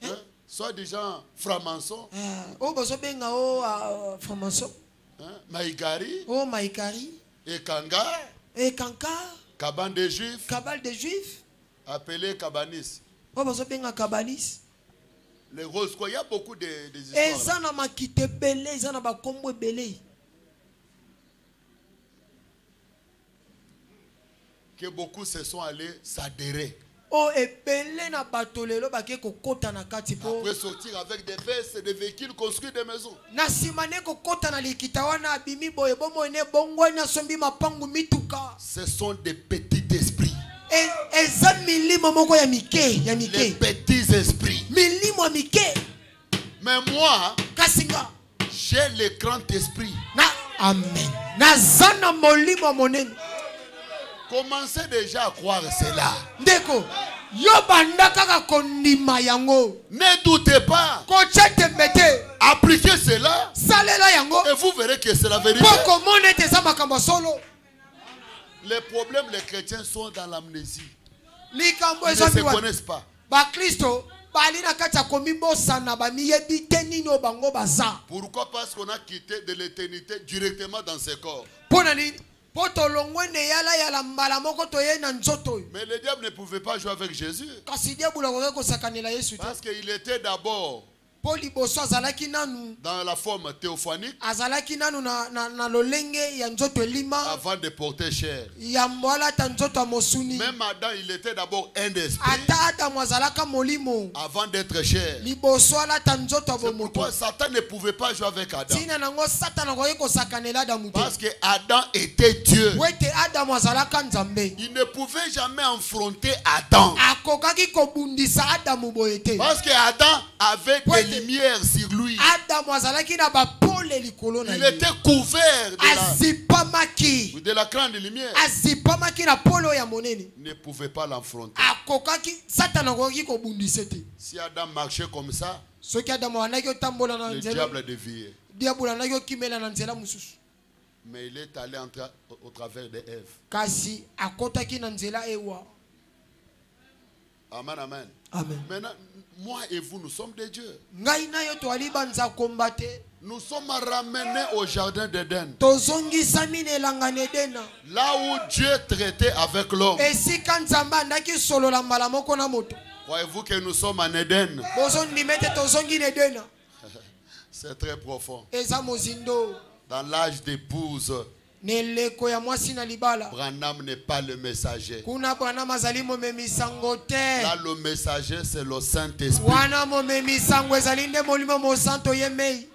Hein? Soit des gens francs-maçons. oyo bazobenga o franc-maçon. Hein? Maïgari. o maikari. Ekanga. ekanka. Cabane des Juifs. cabale des juifs. Appelé Cabanis. oyo bazobenga kabalis. Les roses, quoi. Il y a beaucoup de histoires. eza na makita ebele eza na bakombo ebele. Que beaucoup se sont allés s'adhérer. o ebele na bato lelo bake kokota na kati po. Après sortir avec des vestes et des véhicules, construire des maisons. na nsima ne kokota na likita wana abimi boye bomoi ne bongwani asombi mapangu mituka. Ce sont des petits esprits. eza milimo moko ya mike ya Les mike. petits esprits. milimo ya mike. Mais moi, kasi nga j'ai le grand esprit. na amen naza na molimo ya monene. Commencez déjà à croire cela. ndeko yo banda kaka kondima yango. Ne doutez pas. kotia tembe te. Appliquez cela. salela yango. Et vous verrez que c'est la vérité. po komona ete eza makambo solo. Les problèmes, les chrétiens sont dans l'amnésie. likambo Ils ne se ezombiwa connaissent pas. bakristo bali na kati ya komibosana bamiyebi te nini oyo bango baza. Pourquoi? Parce qu'on a quitté de l'éternité directement dans ses corps. mpo na nini? po tolongwe ne yala yala mbala moko toye na nzoto oyo. Mais le diable ne pouvait pas jouer avec Jésus. kasi diabolo akoki kosakanela yesu te. Parce qu'il était d'abord mpo liboso azalaki nanu. dans la forme théophanique azalaki nanu na lolenge ya nzoto elima. avant de porter chair. yambo alata nzoto ya mosuni. Même Adam, il était d'abord un esprit ata adamu azalaka molimo. avant d'être chair. liboso alata nzoto ya C'est bomoto. pourquoi Satan ne pouvait pas jouer avec Adam. ntina nango satana akoki kosakanela adamu te. Parce que Adam était Dieu. po ete adamu azalaka nzambe. Il ne pouvait jamais affronter Adam. akokaki kobundisa adamu boye te. Parce que Adam avait Ouais, des lumières sur lui. adamu azalaki na bapole likolo na Il ye. était couvert azipamaki. de la grande lumière. azipamaki na pole oyo ya monene. Il ne pouvait pas l'enfronter. akokaki satana akokaki kobundisa te. Si Adam marchait comme ça, soki adamu andaki otambola na le nzela. diable déviait. diabolo andaki okimela na nzela mosusu. Mais il est allé au travers de Ève. kasi akotaki na nzela ewa. Amen, amen. amen. Maintenant, moi et vous, nous sommes des dieux. ngai na yo toali banza komba te. Nous sommes ramenés au jardin d'Éden. tozongisami na elanga na edena. Là où Dieu traitait avec l'homme. esika nzambe andaki solola mbala moko na moto. Croyez-vous que nous sommes en Éden? bozondima ete tozongi na edena. C'est très profond. eza mozindo. Dans l'âge d'épouse, neleko ya mwasi na libala. Branham n'est pas le messager. kuna Branham azali momemi sango te. Là, le messager, c'est le Saint-Esprit. wana momemi sango ezali nde molimo mosanto ye mei.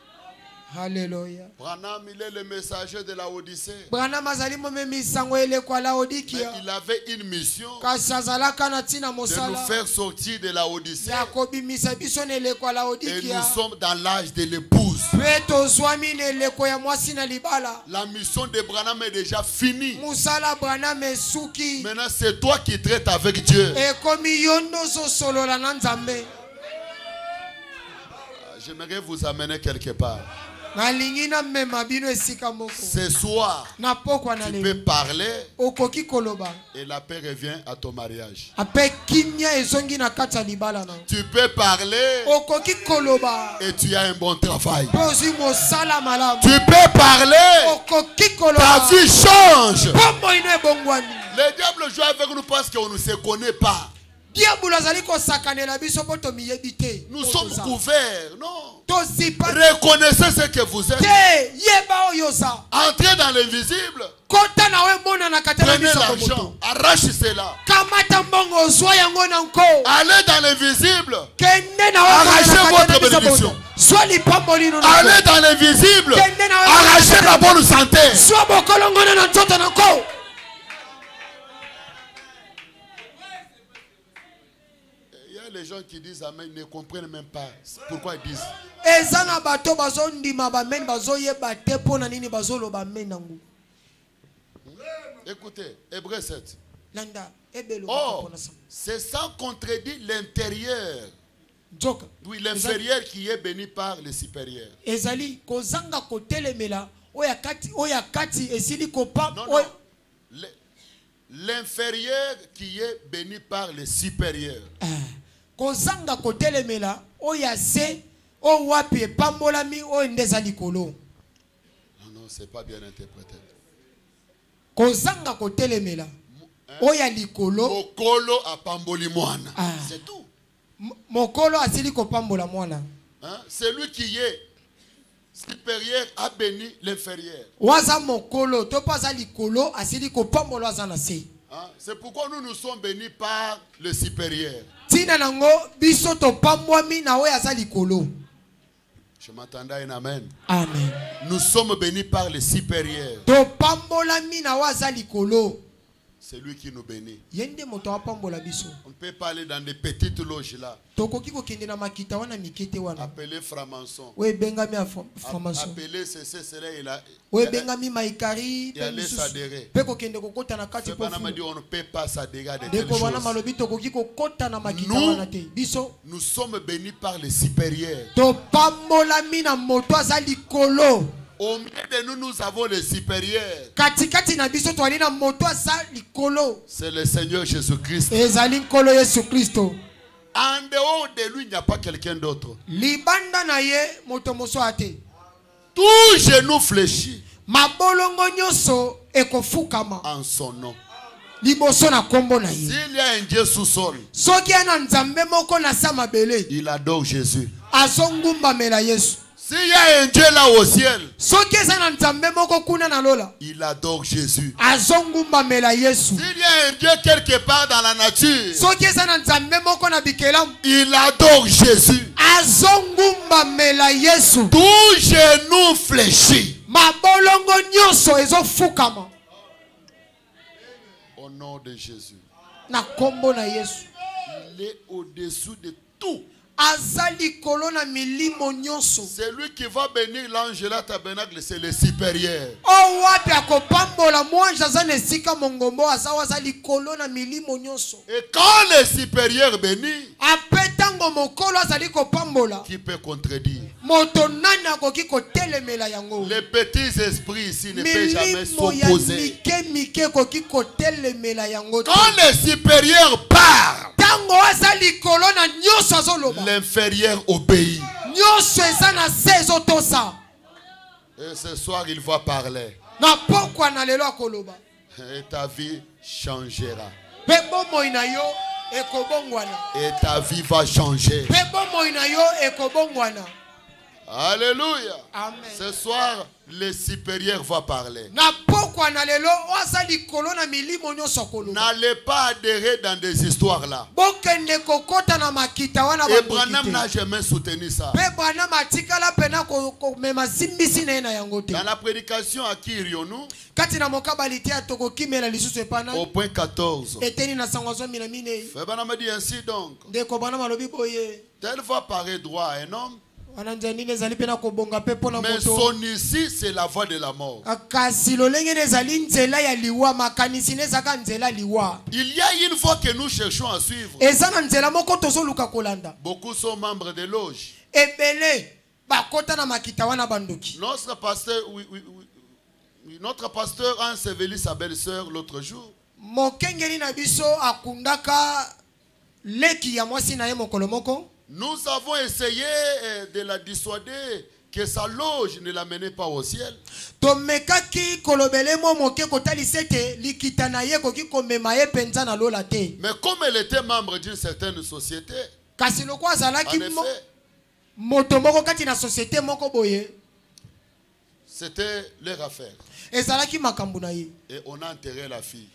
Alléluia. Branham, il est le messager de la Odyssée. Branham azali momemi sango ele kwa Mais Laodikia. il avait une mission Kasi azalaka na tina de nous mosala. faire sortir de la Odyssée. Ya kobimisa biso na ele kwa Et Laodikia. nous sommes dans l'âge de l'épouse. Pe tozwami na eleko ya mwasi na libala. La mission de Branham est déjà finie. Musala Branham esuki. Maintenant, c'est toi qui traites avec Dieu. Ekomi yondo so solola na Nzambe. J'aimerais vous amener quelque part. Nalingi na mema bino esika moko. Ce soir, Na pokwa na tu lelo. peux parler Okoki koloba. et la paix revient à ton mariage. Ape kimia ezongi na kati ya libala na. Tu peux parler Okoki koloba. et tu as un bon travail. Pozi mosala malamu. Tu peux parler, Okoki ta koloba. vie change. Pombo ino ebongwani. Le diable joue avec nous parce qu'on ne se connaît pas. Diabolo azali kosakanela biso po tomiyebi te. Nous sommes couverts. Non. Tozipa Reconnaissez ce que vous êtes. te yeba oyo sa. Entrez dans l'invisible. Kota na we mona na kata na Prenez biso l'argent. komoto. Arrache cela. Kamata mbongo ozwa yango na nko. Allez dans l'invisible. Kende na we Arrachez mona na votre kata na biso bénédiction. komoto. Swa lipambo lino na Allez nko. dans l'invisible. Kende na we Arrachez la bonne santé. Swa bokolo ngona na nzoto na nko. Il y a les gens qui disent Amen, ils ne comprennent même pas pourquoi ils disent. Eza na bato bazondima bamen bazoyeba te mpo na nini bazoloba amen nango. Écoutez, Hébreux 7. Landa ebelo Or, kapona sa. c'est sans contredire l'intérieur. Joka. Oui, l'inférieur qui est béni par le supérieur. Ezali kozanga kotelemela oya kati esili kopa Non, non. L'inférieur qui est béni par le supérieur. kozanga kotelemela oya se o wapi epambolami oyo ndeza likolo. Non, non, c'est pas bien interprété. Kozanga kotelemela oya likolo. Mokolo apamboli mwana. C'est tout. Mokolo asili kopambola mwana. Hein? Celui qui est supérieur a béni l'inférieur. Waza mokolo to paza likolo asili kopambola za na se. Hein? C'est pourquoi nous sommes bénis par le supérieur. Tina nango biso to pambwami na oya za likolo. Je m'attendais à un amen. Amen. Nous sommes bénis par le supérieur. To pambolami na waza likolo. C'est lui qui nous bénit. Yende moto apambola biso. On ne peut pas aller dans des petites loges là. Tokoki kokende na makita wana mikete wana. Appeler franc-maçon. We bengami formation. Appeler cela il a. We bengami maikari Il allait s'adhérer. pe kokende kokota na kati po. On ne peut pas s'adhérer à de telles Deko wana choses. malobi tokoki kokota na makita wana te. Biso Nous sommes bénis par les supérieurs. to pambolami na moto aza likolo. Au milieu de nous, nous avons les supérieurs. Katikati na biso to na moto aza likolo. C'est le Seigneur Jésus-Christ. Ezali nkolo Yesu Kristo. En dehors de lui, il n'y a pas quelqu'un d'autre. Libanda na ye moto moso ate. Tout genou fléchit Mabolongo nyoso ekofukama en son nom. liboso na kombo na ye. S'il y a un Dieu sous-sol, Soki ana nzambe moko na sama bele il adore Jésus. azongumbamela Yesu. S'il y a un Dieu là au ciel, Soki eza na nzambe moko kuna na lola il adore Jésus. azongumbamela Yesu. S'il y a un Dieu quelque part dans la nature, Soki eza na nzambe moko na bikelamu il adore Jésus. azongumbamela Yesu. Tout genou fléchit Mabolongo nyonso ezofukama au nom de Jésus. na kombo na Yesu. Il est au-dessous de tout. Azali kolona milimo nyonso. C'est lui qui va bénir l'ange là tabernacle, c'est le supérieur. O wapi akopambola mwanja aza na esika mongombo asawa azali kolona milimo nyonso. Et quand le supérieur bénit, Ape tango mokolo azali kopambola. qui peut contredire? Moto nani akoki kotelemela yango. Les petits esprits ici ne peuvent jamais Milimo ya s'opposer. mike koki kotelemela yango. Quand le supérieur part, Tango azali kolona nyonso azoloba. l'inférieur obéit. Nyonso eza na se ezotosa. Et ce soir, il va parler. Na pokwa na lelo akoloba. Et ta vie changera. Pe bomoi na yo ekobongwana. Et ta vie va changer. Pe bomoi na yo ekobongwana. Alléluia. Amen. Ce soir, le supérieur va parler. N'allez pas adhérer dans des histoires là. Et Branham n'a jamais soutenu ça. Dans la prédication à qui irions-nous? Au point 14. Frère Branham dit ainsi donc. Telle voix paraît droit à un homme. Mais son ici, c'est la voie de la mort. Il y a une voie que nous cherchons à suivre. Beaucoup sont membres des loges. Notre pasteur a enseveli sa belle-sœur l'autre jour. Nous avons essayé de la dissuader que sa loge ne l'amenait pas au ciel. Mais comme elle était membre d'une certaine société, en effet, c'était leur affaire. Et on a enterré la fille.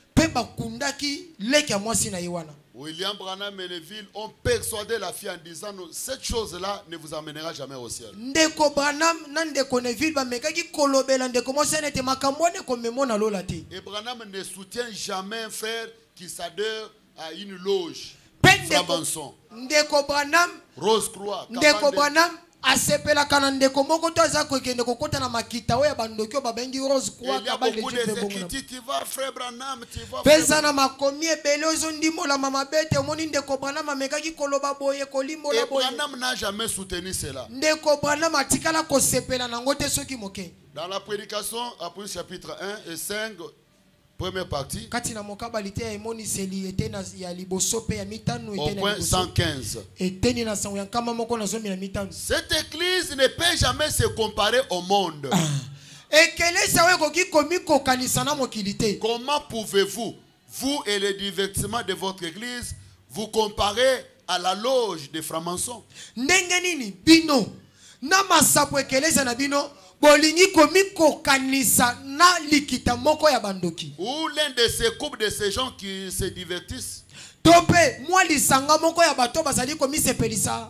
William Branham et Neville ont persuadé la fille en disant cette chose-là ne vous amènera jamais au ciel. Et Branham ne soutient jamais un frère qui s'adhère à une loge. Rose Croix. asepela kana ndeko moko to aza ko kende kokota na makita oya bandokyo babengi Rose Croix kabale tu vas frère Branham tu vas pesa na makomi ebele ozo ndimola mama bete omoni ndeko Branham amekaki koloba boye kolimbola boye. Branham n'a jamais soutenu cela. Ndeko Branham atikala ko sepela nango te soki moke. Dans la prédication après chapitre 1 et 5 première partie. Au point 115. Cette église ne peut jamais se comparer au monde. Comment pouvez-vous, vous et le divertissement de votre église, vous comparer à la loge des francs-maçons? Ou l'un de ces couples de ces gens qui se divertissent.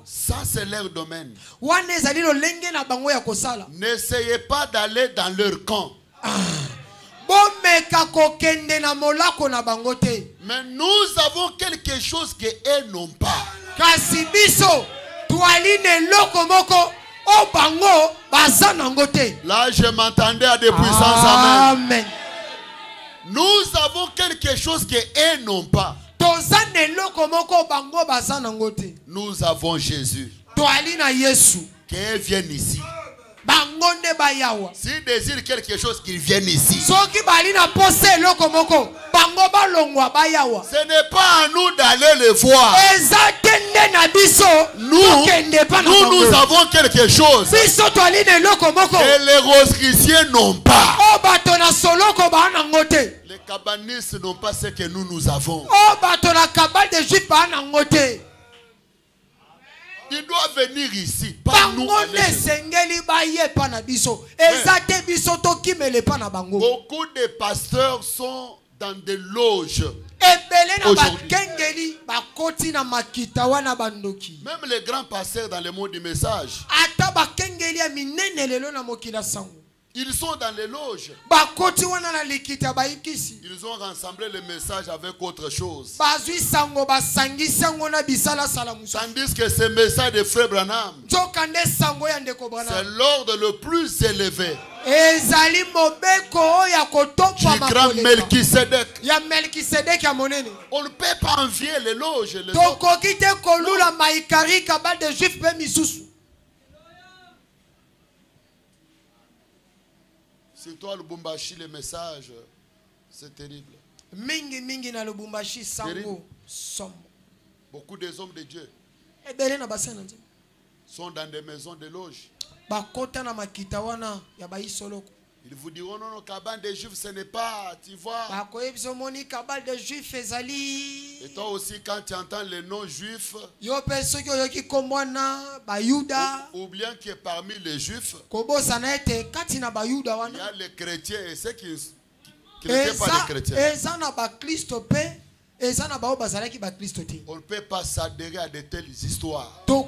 Ça c'est leur domaine. N'essayez pas d'aller dans leur camp. Mais nous avons quelque chose qu'eux n'ont pas. Là, je m'entendais à des puissances. Amen. Nous avons quelque chose que eux n'ont pas. Nous avons Jésus. Qu'ils viennent ici. S'ils désirent quelque chose, qu'ils viennent ici. Ce n'est pas à nous d'aller les voir. Nous avons quelque chose que les rosicruciens n'ont pas. Les cabanistes n'ont pas ce que nous avons. Il doit venir ici, pas nous. Beaucoup de pasteurs sont dans des loges. Même les grands pasteurs dans le monde du message, ils sont dans les loges. Ils ont rassemblé le message avec autre chose. Tandis que ce message de Frère Branham, c'est l'ordre le plus élevé du grand Melchisedec. On ne peut pas envier les loges. Les sur toi, le Lubumbashi, le message, c'est terrible. Beaucoup des hommes de Dieu sont dans des maisons de loges. Ils vous diront non, non, cabane des juifs, ce n'est pas, tu vois. Et toi aussi, quand tu entends le nom juif, ou bien qui est parmi les juifs, il y a les chrétiens et ceux qui n'étaient pas les chrétiens. On ne peut pas s'adhérer à de telles histoires. Frère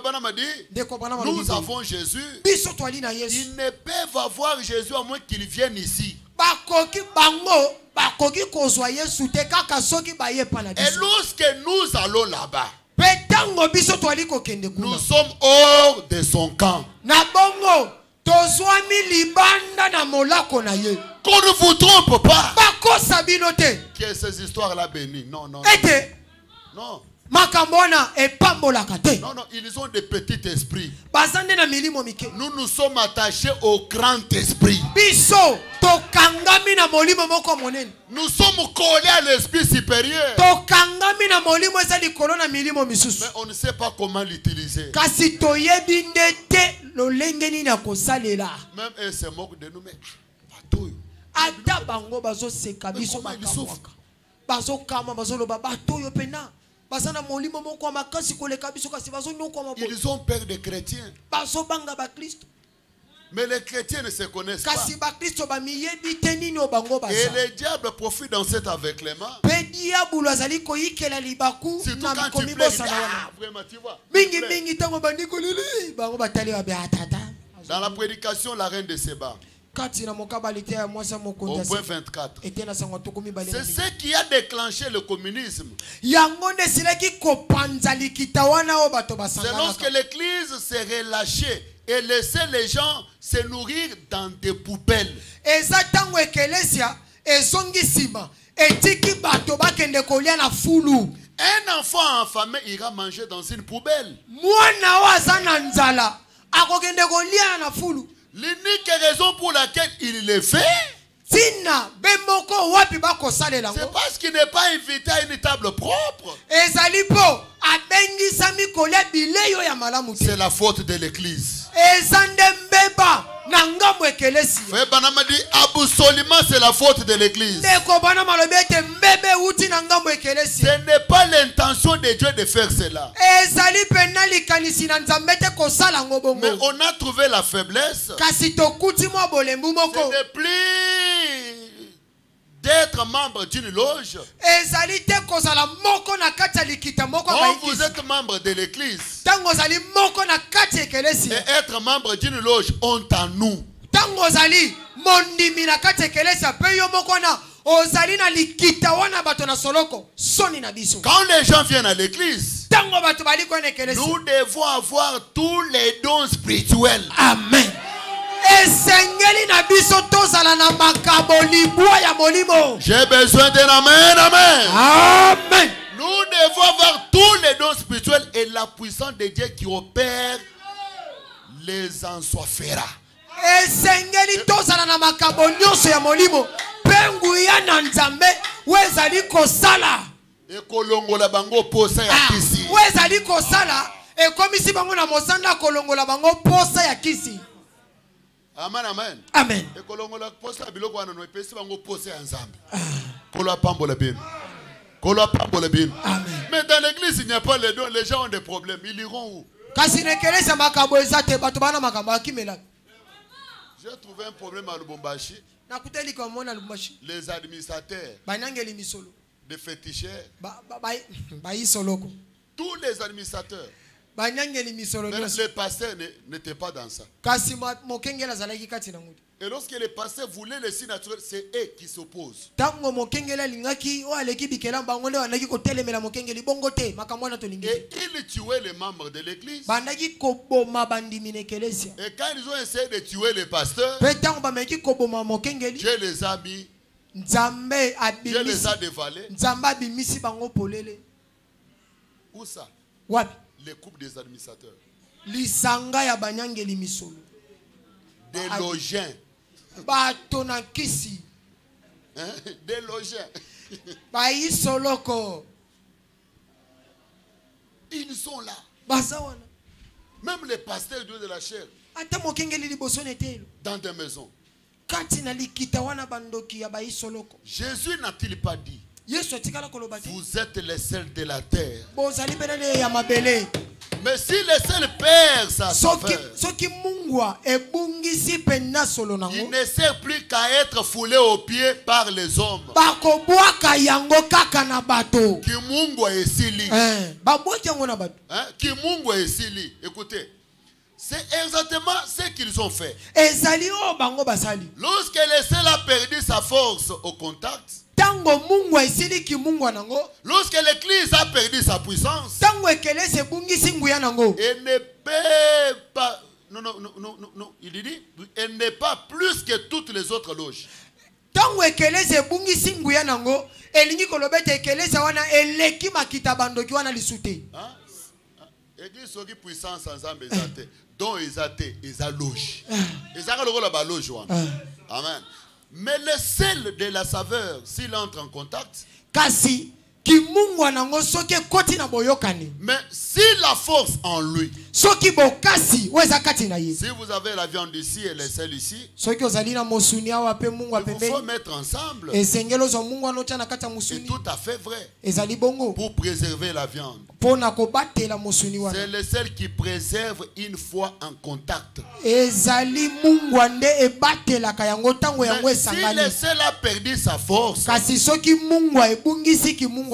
Branham m'a dit, nous avons Jésus. Ils ne peuvent avoir Jésus à moins qu'ils viennent ici. Et lorsque nous allons là-bas, nous sommes hors de son camp. Qu'on ne vous trompe pas. Qui est ces histoires-là bénies? Non, non, non. Non. Non, non, ils ont des petits esprits. Nous nous sommes attachés au grand esprit. Nous sommes collés à l'esprit supérieur. Mais on ne sait pas comment l'utiliser. Même eux se moquent de nous. Mais ils ont peur des chrétiens. Mais les chrétiens ne se connaissent pas. Et le diable profite dans cet aveuglement. Surtout quand tu plais, vraiment, tu vois. Dans la prédication, la reine de Séba, au point 24, c'est ce qui a déclenché le communisme. C'est lorsque l'église s'est relâchée et laissait les gens se nourrir dans des poubelles. Un enfant affamé ira manger dans une poubelle. L'unique raison pour laquelle il le fait, c'est parce qu'il n'est pas invité à une table propre. C'est la faute de l'église. Frère Branham a dit absolument c'est la faute de l'église. Ce n'est pas l'intention de Dieu de faire cela. Mais on a trouvé la faiblesse. Ce n'est plus d'être membre d'une loge. Quand vous êtes membre de l'église et être membre d'une loge, honte à nous. Quand les gens viennent à l'église, nous devons avoir tous les dons spirituels. Amen. J'ai besoin d'un amen, amen. Amen. Nous devons avoir tous les dons spirituels et la puissance de Dieu qui opère les ensoiffera. Et kolongola bango posa ya kisi. Amen, amen. Amen. Et kolongola posa biloko wana no epesi bango posa ya nzambe. Kola pambola bin. Kola pambola bin. Amen. Mais dans l'église il n'y a pas les dons, les gens ont des problèmes, ils iront où? J'ai trouvé un problème à Lubumbashi. Les administrateurs, les féticheurs, tous les administrateurs, même les pasteurs n'étaient pas dans ça. Et lorsque les pasteurs voulaient le signe naturel, c'est eux qui s'opposent. Et ils tuaient les membres de l'église. Et quand ils ont essayé de tuer les pasteurs, Dieu les a mis, Dieu les a dévalés. Où ça? Les coupes des administrateurs. Des logins. Hein? Des logins. Ils sont là. Même les pasteurs de la chair. dans des maisons. Jésus n'a-t-il pas dit, vous êtes les sels de la terre? Mais si les sels perdent sa saveur, il ne sert plus qu'à être foulé aux pieds par les hommes. Kimungu esili. Kimungu esili. Écoutez, c'est exactement ce qu'ils ont fait. Lorsque le sel a perdu sa force au contact, lorsque l'église a perdu sa puissance, elle ne peut pas, non, il dit, elle n'est pas plus que toutes les autres loges. Église qui puissance ensemble exate, dont exate, ils loge. Ils ont loge. Amen. Mais le sel de la saveur, s'il entre en contact, mais si la force en lui, si vous avez la viande ici et le sel ici, il faut mettre ensemble. Et tout à fait vrai. Pour préserver la viande. C'est le sel qui préserve une fois en contact. Mais si le sel a perdu sa force,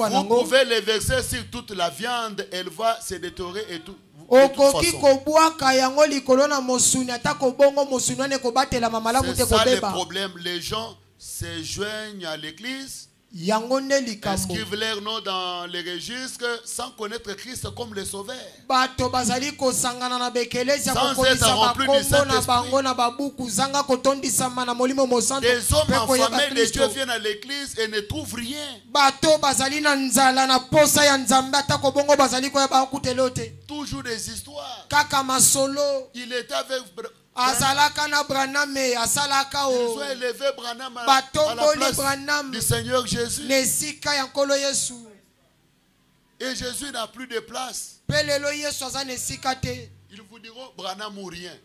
vous pouvez le verser sur toute la viande, elle va se détériorer et tout. C'est ça le problème. Les gens se joignent à l'église, inscrivent leur nom dans les registres sans connaître Christ comme le Sauveur. Sans être remplis du Saint-Esprit. Des hommes affamés de Dieu viennent à l'église et ne trouvent rien. Toujours des histoires. Il était avec ils ont élevé Branham à la place du Seigneur Jésus. Et Jésus n'a plus de place. Ils vous diront Branham ou rien.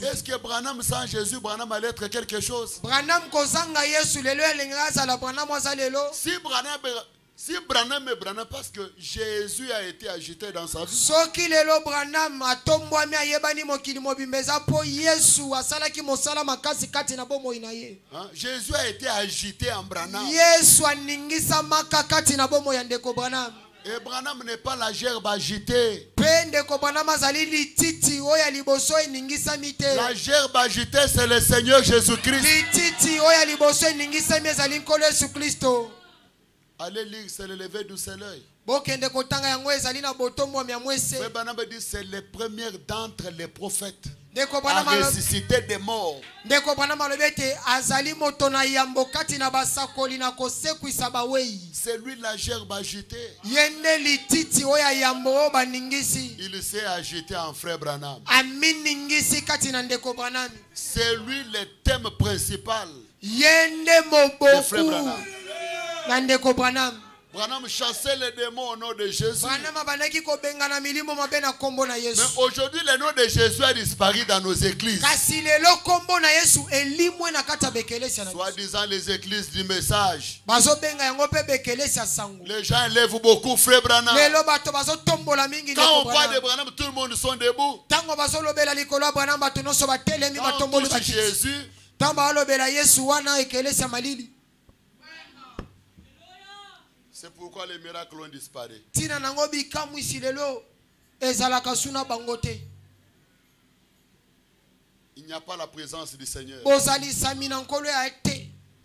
Est-ce que Branham sans Jésus, Branham allait être quelque chose? Si Branham est Branham parce que Jésus a été agité dans sa vie. Jésus a été agité en Branham. Et Branham n'est pas la gerbe agitée. La gerbe agitée, c'est le Seigneur Jésus-Christ. Allez lire, c'est le lever du soleil. C'est le premier d'entre les prophètes à ressusciter des morts. C'est lui la gerbe agitée. Il s'est agité en frère Branham. C'est lui le thème principal de frère Branham. Branham chassait les démons au nom de Jésus. Mais aujourd'hui, le nom de Jésus a disparu dans nos églises. Soi-disant les églises du message. Les gens élèvent beaucoup frère Branham. Quand on parle de Branham, tout le monde sont debout. Quand on touche Jésus, c'est pourquoi les miracles ont disparu. Il n'y a pas la présence du Seigneur.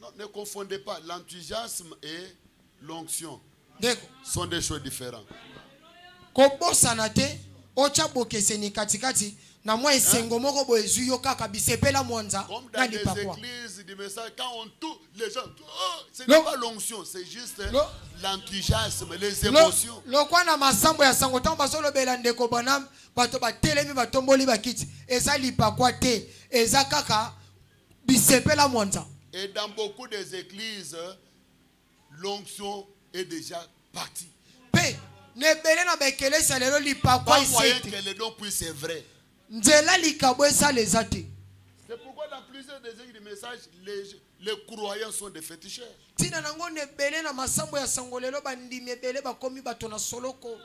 Non, ne confondez pas. L'enthousiasme et l'onction sont des choses différentes. Comme dans les églises du message, quand on touche les gens, ce n'est pas l'onction, c'est juste l'enthousiasme, les émotions. Et dans beaucoup des églises, l'onction est déjà partie. nebele na bekelesa lelo lipakwa Pas moyen isete que les dons puissent être vrais. nzela likabo esala eza te. C'est pourquoi dans plusieurs des églises de messages, les croyants sont des féticheurs. tina nango nebele na masambo ya sango lelo bandimi ebele bakomi bato na soloko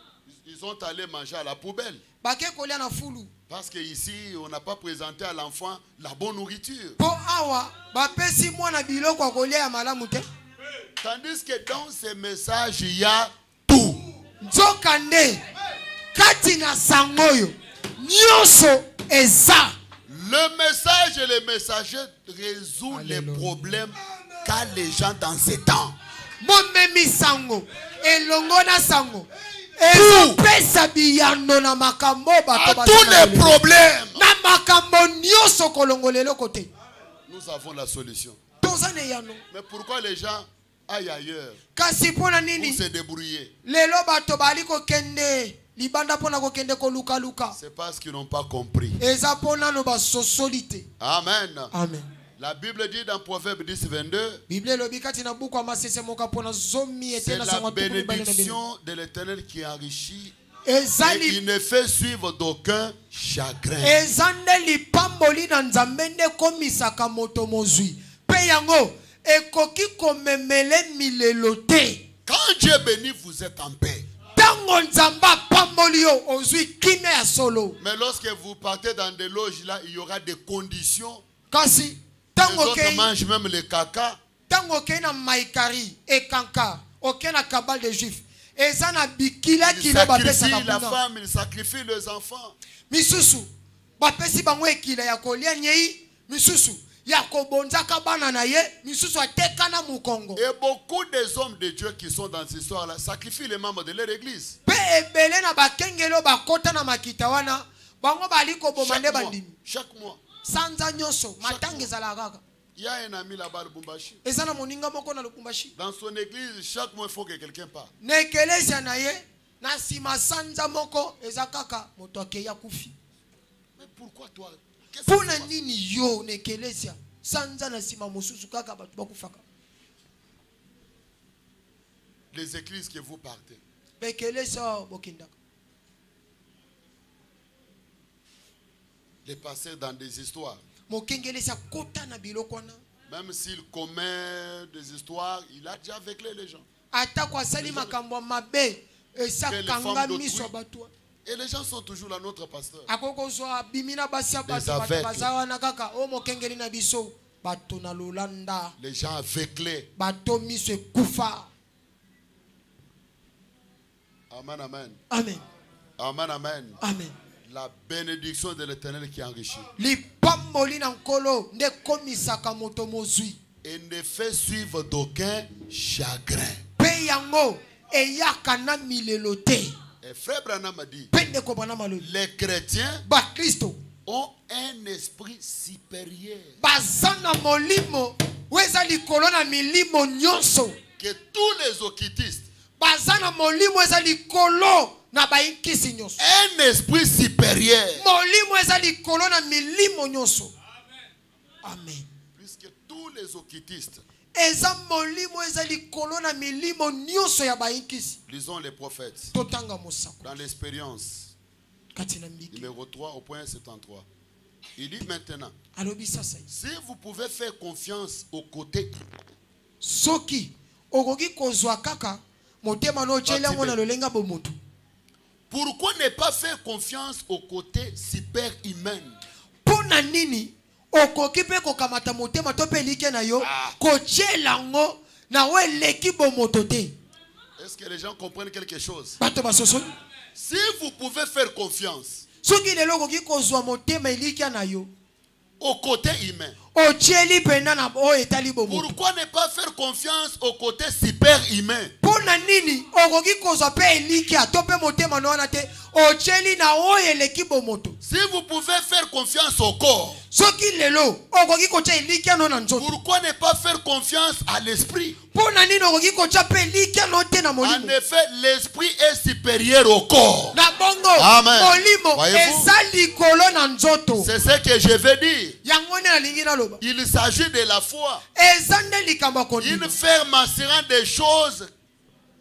Ils sont allés manger à la poubelle. bake kolia na fulu Parce qu'ici, on n'a pas présenté à l'enfant la bonne nourriture. po awa bapesi mwana biloko ya kolia ya malamu te. Tandis que dans ces messages, il y a tout. nzokande kati na sango oyo nyonso eza. Le message et le messager résout les Alléluia. problèmes qu'a les gens dans ces temps. momemi sango elongo na sango ezopesa biyano na makambo bato À tous les problèmes, na makambo nyonso kolongola eloko te. nous avons la solution. toza na eyano Mais pourquoi les gens aillent ailleurs kasi mpona pour nini se débrouiller? lelo bato bali kokende libanda mpona kokende kolukaluka? C'est parce qu'ils n'ont pas compris. eza mpona no basosoli te. Amen. Amen. La Bible dit dans Proverbe 10, 22, bible elobi kati na buku ya masese moka mpona zomi c'est ete na la sango tuku mibale na bino. bénédiction de l'Éternel qui enrichit eza et il ne fait suivre d'aucun chagrin. eza nde lipamboli na nzambe nde komisaka moto mozwi mpe yango ekoki komemele milelo te. Quand Dieu bénit, vous êtes en paix. ntango nzambe apamboli yo ozwi kimia ya solo. Mais lorsque vous partez dans des loges là, il y aura des conditions. kasi Les ntango autres okei mangent même le caca. ntango okei na maikari ekanka okei na kabal de juif eza na bikila Ils kilo bapesaka sacrifient la kuna femme, ils sacrifient les enfants. misusu bapesi bango ekila ya kolia nyei misusu ya kobonzaka bana na ye misusu atekana mokongo. Et beaucoup des hommes de Dieu qui sont dans cette histoire-là sacrifient les membres de leur église. mpe ebele na bakengelo bakota na makita wana bango bali koboma nde bandimi Chaque mois. sanza nyonso matanga ezala kaka. Il y a un ami là-bas à Lubumbashi. eza na moninga moko na lubumbashi Dans son église, chaque mois, il faut que quelqu'un parte. na ekelesia na ye na nsima sanza moko eza kaka moto akeya kufi. Mais pourquoi toi? Qu'est-ce que mpona tu penses? nini yo na ekelesia sanza na nsima mosusu kaka bato bakufaka? Les églises que vous partez. bekelesia bokendaka Les passer dans des histoires. mokengelesia kota na biloko wana Même s'il commet des histoires, il a déjà vécu les gens. atako asali makambo ya mabe esakanga miso ya bato wana. Et les gens sont toujours là, notre pasteur. akokozwa bimi na basi ya bato Des bato aveugles. baza wana kaka o mokengeli na biso bato na lolanda Les gens aveugles. bato miso ekufa. Amen, amen. Amen. Amen, amen. Amen. La bénédiction de l'Éternel qui enrichit. lipamboli na nkolo nde komisaka moto mozwi Et ne fait suivre d'aucun chagrin. mpe yango eyaka na milelo te. Et frère Branham a dit, mpe ndeko bana malobi les chrétiens bakristo ont un esprit supérieur baza na molimo oyo eza likolo na milimo nyonso. que tous les occultistes. baza na molimo eza likolo na bayinkisi nyonso. Un esprit supérieur. molimo eza likolo na milimo nyonso. Amen. Puisque tous les occultistes, eza molimo eza likolo na milimo nyonso ya bayinkisi. lisons les prophètes, totanga mosako dans l'expérience, kati na mbiki numéro 3 au point 73. Il dit maintenant, alobi sasa si vous pouvez faire confiance aux côtés, soki okoki kozwa kaka motema no otyeli yango na lolenga bomotu, pourquoi ne pas faire confiance aux côtés super humains? mpona nini okoki mpe kokamata motema to mpe elike na yo kotyela yango na o eleki bomoto te? Est-ce que les gens comprennent quelque chose? bato basosoli Si vous pouvez faire confiance soki lelo okoki kozwa motema elike na yo aux côtés humains, otyeli mpena na oyo etali bomoto, pourquoi ne pas faire confiance aux côtés super humains? mpona nini okoki kozwa mpe elike to mpe motema na wana te otyeli na oyo eleki bomoto? Si vous pouvez faire confiance au corps, soki lelo okoki kotya elike no na nzoto, pourquoi ne pas faire confiance à l'esprit? mpona nini okoki kotya mpe elike no te na En molimo? effet, l'esprit est supérieur au corps. na bongo Amen. molimo Voyez-vous? eza likolo na nzoto. C'est ce que je veux dire. yango nde nalingi naloba Il s'agit de la foi. eza nde likambo ya Une kondima. ferme assurant des choses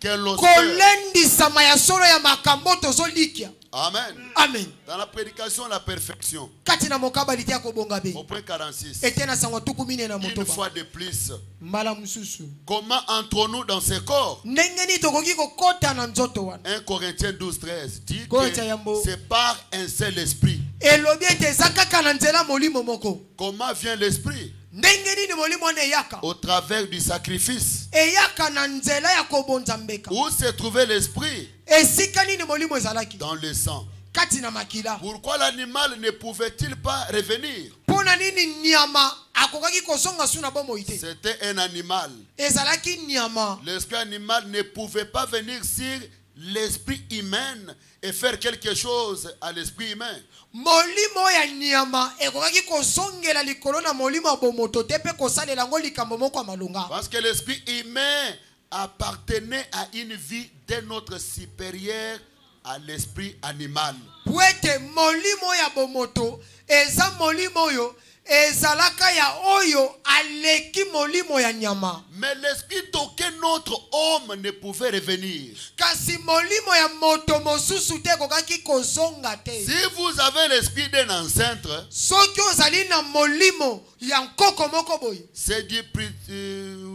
qu'un losteur. kolendisama ya solo ya makambo tozolikia. Amen. Amen. Dans la prédication, la perfection. Katina mokabali tia kobonga be. Au point 46. Etena sangwa tukumine na motoba. Une fois de plus. Mbala mususu. Comment entrons-nous dans ce corps? Ndengeni tokoki kokota na nzoto wana. 1 Corinthiens 12:13 dit Yambo. que c'est par un seul esprit. Elobi ete zakaka na nzela molimo moko. Comment vient l'esprit? Ndengeni ni molimo ne yaka. Au travers du sacrifice. Eyaka na nzela ya kobonza mbeka. Où se trouvait l'esprit? Esika nini molimo ezalaki? Dans le sang. Kati na makila. Pourquoi l'animal ne pouvait-il pas revenir? Pona nini nyama akokaki kosonga suna bomo ite? C'était un animal. Ezalaki nyama. L'esprit animal ne pouvait pas venir sur l'esprit humain et faire quelque chose à l'esprit humain. Molimo ya nyama ekokaki kosongela likolo na molimo bomoto te pe kosalela ngo likambo moko malunga. Parce que l'esprit humain appartenait à une vie d'un autre supérieur à l'esprit animal. Puete molimo ya bomoto eza molimo yo ezalaka ya oyo aleki molimo ya nyama. Mais l'esprit d'aucun autre homme ne pouvait revenir. Kasi molimo ya moto mosusu te kokaki kozonga te. Si vous avez l'esprit d'un ancêtre, soki ozali na molimo ya nkoko moko boye, c'est du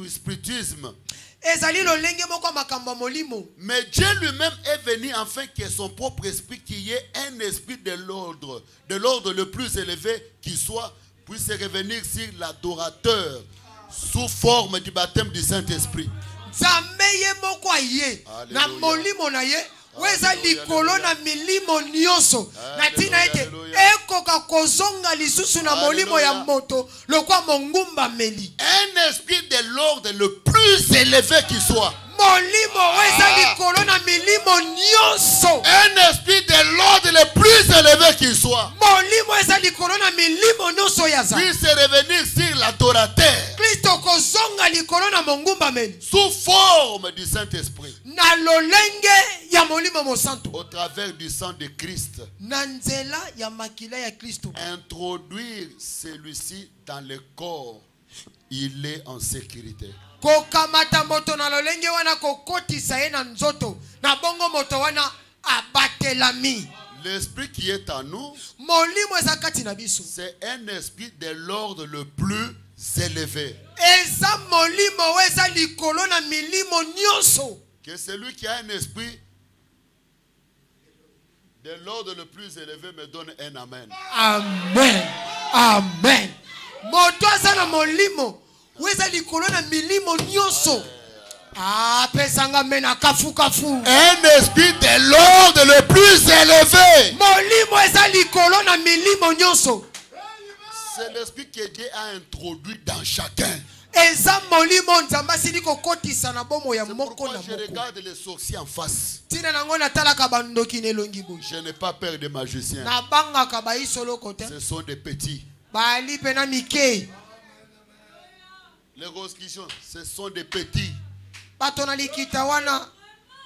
spiritisme. ezali lolenge moko makambo molimo. Mais Dieu lui-même est venu afin que son propre esprit, qui est un esprit de l'ordre le plus élevé qui soit, puisse revenir sur l'adorateur sous forme du baptême du Saint-Esprit. Zameye moko aye na molimo na ye weza likolo na milimo nyonso na tina ete ekoka kozonga lisusu na molimo ya moto lokwa mongumba meli. Un esprit de l'ordre le plus élevé qui soit. Molimo weza likolo na milimo nyonso. Un esprit de l'ordre le plus élevé qui soit. Molimo weza likolo na milimo nyonso yaza. Puisse revenir sur l'adorateur. Kristo kozonga likolo na mongumba meli. Sous forme du Saint-Esprit. Na lolenge ya molimo mosanto. Au travers du sang de Christ. Na nzela ya makila ya Kristo. Introduire celui-ci dans le corps. Il est en sécurité. Kokamata moto na lolenge wana kokotisa ye na nzoto na bongo moto wana abatelami. L'esprit qui est en nous, molimo ezakati na biso, c'est un esprit de l'ordre le plus élevé. Eza molimo weza likolo na milimo nyonso. Que celui qui a un esprit de l'ordre le plus élevé me donne un amen. Amen. Amen. Moto aza na molimo weza likolo na milimo nyonso. Pesanga mena kafu kafu. Un esprit de l'ordre le plus élevé. Molimo eza likolo na milimo nyonso. C'est l'esprit que Dieu a introduit dans chacun. Eza molimo nzamba sili kokotisa na bomo ya C'est moko pourquoi na je moko. regarde les sorciers en face. Tina nango natalaka bandoki nelongi boy. Je n'ai pas peur des magiciens. Na bangaka ba isolo kote. Ce sont des petits. Bali pena mike. Les rosquillons, ce sont des petits. Batona likita wana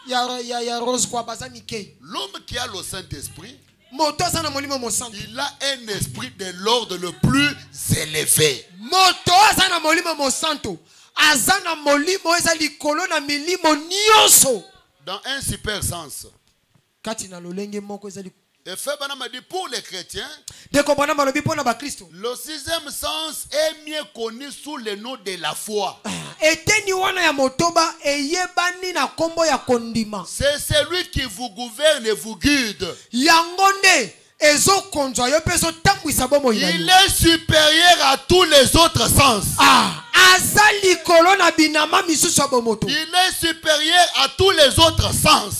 ya rose kwa baza mike. L'homme qui a le Saint-Esprit, Moto sana molimo mosanto. il a un esprit de l'ordre le plus élevé. Moto sana molimo mosanto. Azana molimo eza likolo na milimo nyonso. Dans un super sens. Kati na lolenge moko eza likolo. Et Fébana m'a dit pour les chrétiens, le sixième sens est mieux connu sous le nom de la foi. C'est celui qui vous gouverne et vous guide. Il est supérieur à tous les autres sens. Il est supérieur à tous les autres sens.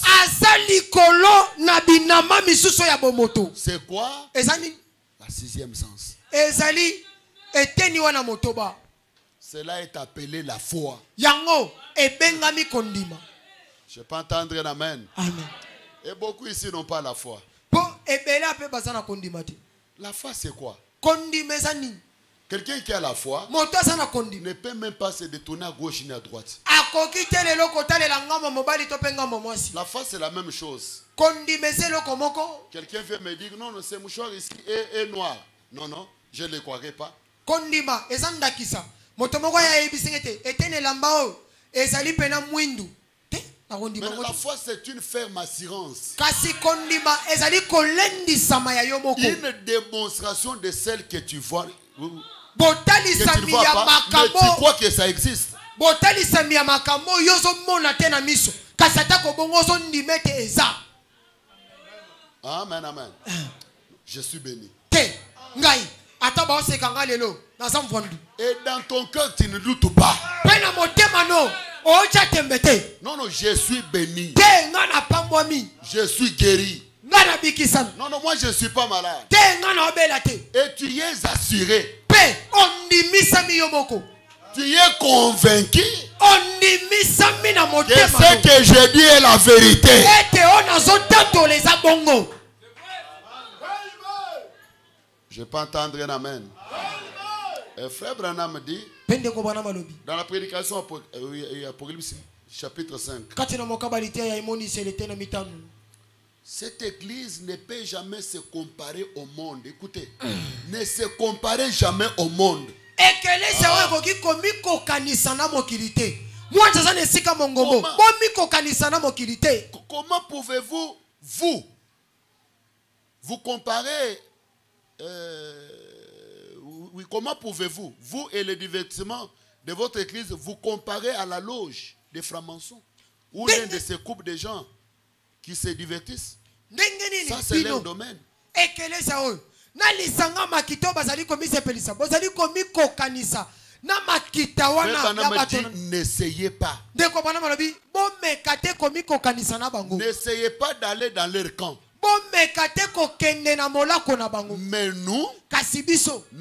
C'est quoi? La sixième sens. Cela est appelé la foi. Je peux entendre un amen. Amen. Et beaucoup ici n'ont pas la foi. La foi c'est quoi? Quelqu'un qui a la foi ne peut même pas se détourner à gauche ni à droite. La foi c'est la même chose. Quelqu'un vient me dire non, ce mouchoir ici est noir. Non, non, je ne le croirais pas. Mais la foi, c'est une ferme assurance. Une démonstration de celle que tu vois. Que tu ne vois pas, mais tu crois que ça existe. Amen, amen. Je suis béni. Et dans ton cœur, tu ne doutes pas. Non, non, je suis béni. Je suis guéri. Non, non, moi je ne suis pas malade. Et tu y es assuré. Tu y es convaincu que ce que je dis est la vérité. Je peux entendre un amen. Et frère Branham dit dans la prédication Apocalypse chapitre 5, cette église ne peut jamais se comparer au monde. Écoutez, ne se comparez jamais au monde. Comment pouvez-vous vous comparer oui, comment pouvez-vous, vous et le divertissement de votre église, vous comparer à la loge des francs-maçons ou l'un de ces couples de gens qui se divertissent? Ça, c'est leur domaine. N'essayez pas. N'essayez pas d'aller dans leur camp. Mais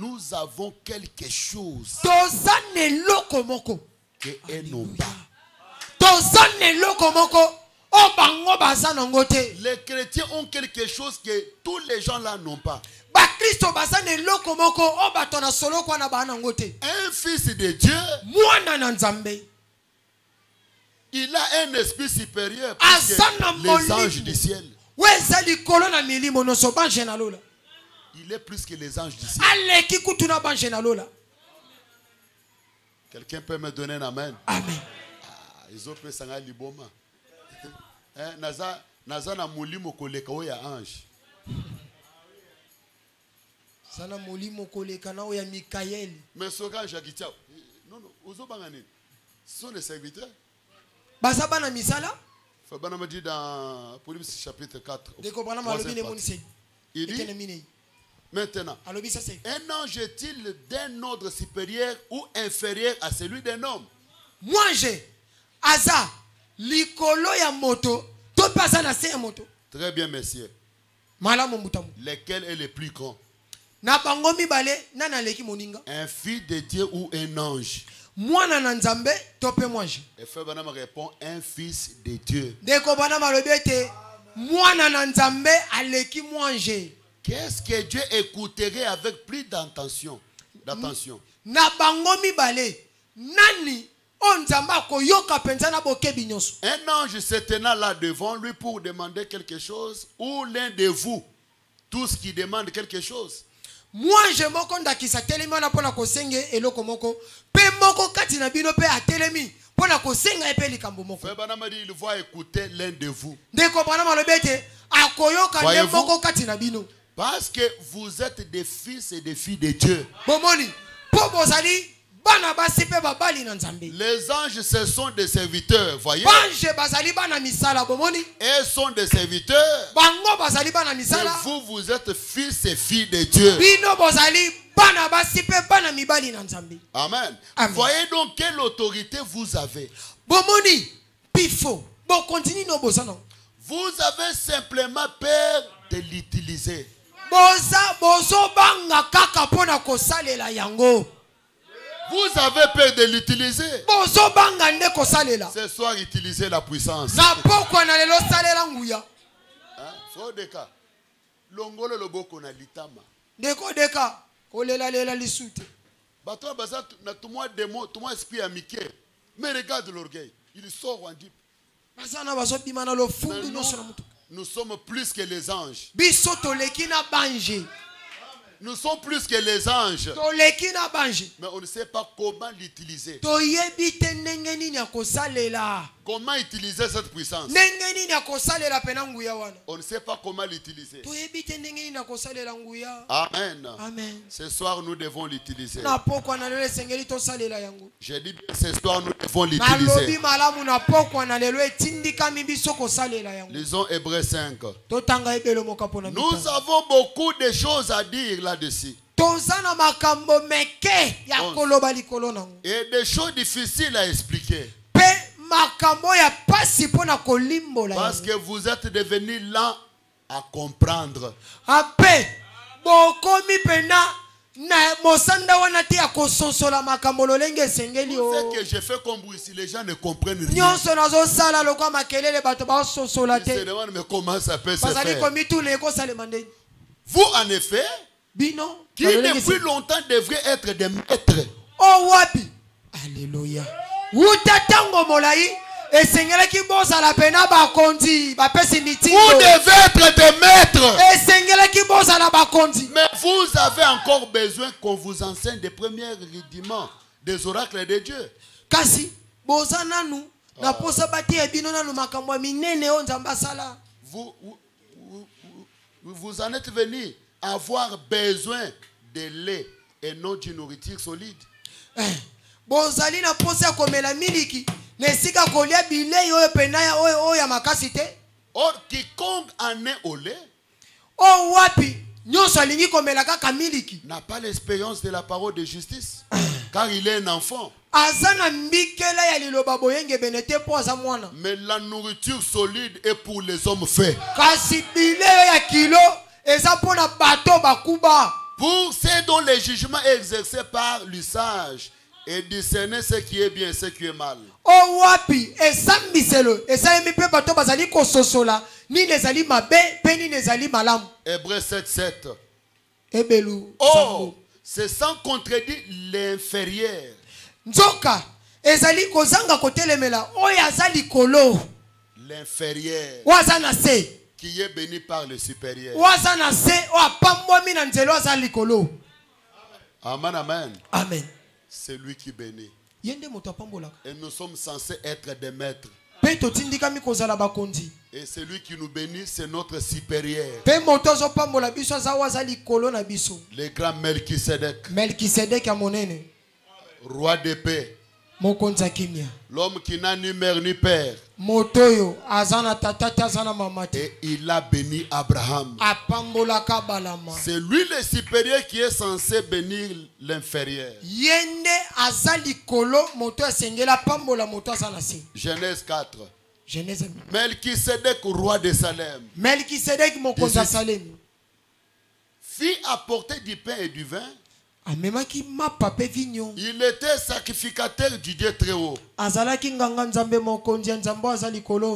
nous avons quelque chose qu'eux n'ont pas. Les chrétiens ont quelque chose que tous les gens là n'ont pas. Un fils de Dieu, il a un esprit supérieur plus que les anges du ciel. Il est plus que les anges du ciel. Quelqu'un peut me donner un amen? Amen. Ils ont pris ça liboma. Naza na mulimo koleka oya ange. Sana mulimo koleka na oya Mikaël. Mais ce gars Jakitia, non non, ozo bangani. Ce sont les serviteurs. Basabana misala? Fabana me dit dans Apocalypse chapitre 4. Il dit maintenant, un ange est-il d'un ordre supérieur ou inférieur à celui d'un homme? Moi j'ai Aza likolo ya moto to pasa na se ya moto. Très bien messieurs. Malamu mutamu. Lequel est le plus grand? Na bango mibale nana leki moninga. Un fils de Dieu ou un ange? Mwana na nzambe tope mwanji. Et frère Banam répond un fils de Dieu. Deko bana malobete mwana na nzambe aleki mwanji. Qu'est-ce que Dieu écouterait avec plus d'attention? Na bango mibale nani on nzamba ko yoka penza na bokebi nyonso. Un ange se tenant là devant lui pour demander quelque chose ou l'un de vous tous qui demandent quelque chose? Moi je moko ndakisa telemi na pona ko senge eloko moko pe moko kati na bino pe atelemi pona ko senga epe likambo moko. Frère Banam dit il va écouter l'un de vous. Ndeko bana malobete akoyoka ne moko kati na bino. Parce que vous êtes des fils et des filles de Dieu. Bomoni po bozali bana basi pe babali na nzambe. Les anges ce sont des serviteurs, voyez. Bange bazali bana misala bomoni. Ils sont des serviteurs. Bango bazali bana misala. Mais vous êtes fils et filles de Dieu. Bino bozali bana basi pe bana mibali na nzambe. Amen. Amen. Voyez donc quelle autorité vous avez. Bomoni pifo. Bon continue no bosana. Vous avez simplement peur de l'utiliser. Bozo banga kaka pona kosalela yango. Vous avez peur de l'utiliser. Bozo banga nde kosalela. Ce soir, utilisez la puissance. Na pokwa na lelo salela nguya. Frère Deka, longolo loboko na litama. Deko deka, kolela lela lisute. Bato baza na tout moi démon, tout moi esprit amitié. Mais regarde l'orgueil, il sort en dip. Basana bazo bimana lo fundu no sona mutu. Nous sommes plus que les anges. Biso toleki na banje. Nous sommes plus que les anges. Toleki na banje. Mais on ne sait pas comment l'utiliser. Toyebi te ndenge nini ya kosalela. comment utiliser cette puissance. On ne sait pas comment l'utiliser. Amen. Amen. Ce soir, nous devons l'utiliser. J'ai dit bien, ce soir, nous devons l'utiliser. Lisons Hébreux 5. Nous avons beaucoup de choses à dire là-dessus. Et des choses difficiles à expliquer. Parce que vous êtes devenus lents à comprendre. Ce que je fais comme vous ici, les gens ne comprennent rien. Ils se demandent mais comment ça peut se faire. Vous en effet, qui depuis longtemps devrait être des maîtres. Alléluia. Vous devez être des maîtres. Mais vous avez encore besoin qu'on vous enseigne des premiers rudiments des oracles de Dieu. Vous en êtes venus à avoir besoin de lait et non d'une nourriture solide. Or, quiconque en est au lait n'a pas l'expérience de la parole de justice, car il est un enfant. Mais la nourriture solide est pour les hommes faits. Pour ceux dont le jugement est exercé par l'usage et discerner ce qui est bien et ce qui est mal. Hébreux 7:7. Oh, c'est sans contredire l'inférieur. L'inférieur qui est béni par le supérieur. Amen, amen. Amen. C'est lui qui bénit. Et nous sommes censés être des maîtres. Et celui qui nous bénit, c'est notre supérieur. Le grand Melchisedec. Roi de paix. L'homme qui n'a ni mère ni père. Et il a béni Abraham. C'est lui le supérieur qui est censé bénir l'inférieur. Genèse 4. Melchisedec, roi de Salem, fit apporter du pain et du vin. Il était sacrificateur du Dieu très haut.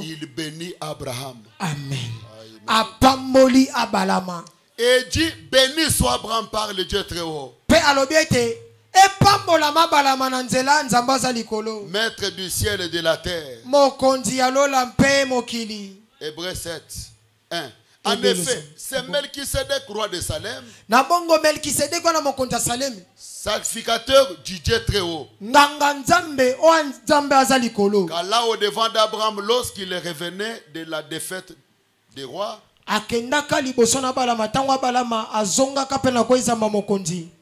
Il bénit Abraham. Amen. Et dit, béni soit Abraham par le Dieu très haut, maître du ciel et de la terre. Hébreux 7:1. En effet, c'est Melchisedec, roi de Salem, sacrificateur du Dieu très haut. Car là au devant d'Abraham, lorsqu'il revenait de la défaite des rois,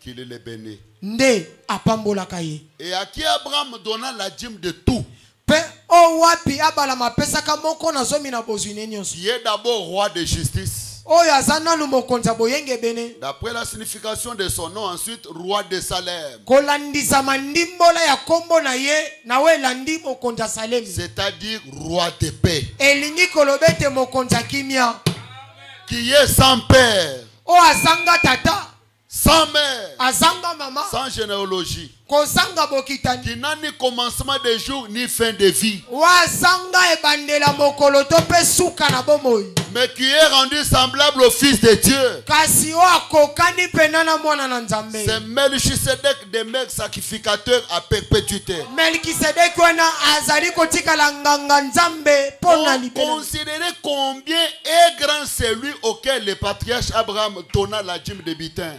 qu'il le bénit. Et à qui Abraham donna la dîme de tout, qui est d'abord roi de justice. D'après la signification de son nom, ensuite roi de Salem. C'est-à-dire roi de paix. Qui est sans père, sans mère, sans généalogie, qui n'a ni commencement de jour ni fin de vie, mais qui est rendu semblable au Fils de Dieu. C'est Melchisedec, des mecs sacrificateurs à perpétuité. Considérez combien est grand celui auquel le patriarche Abraham donna la dîme de butin.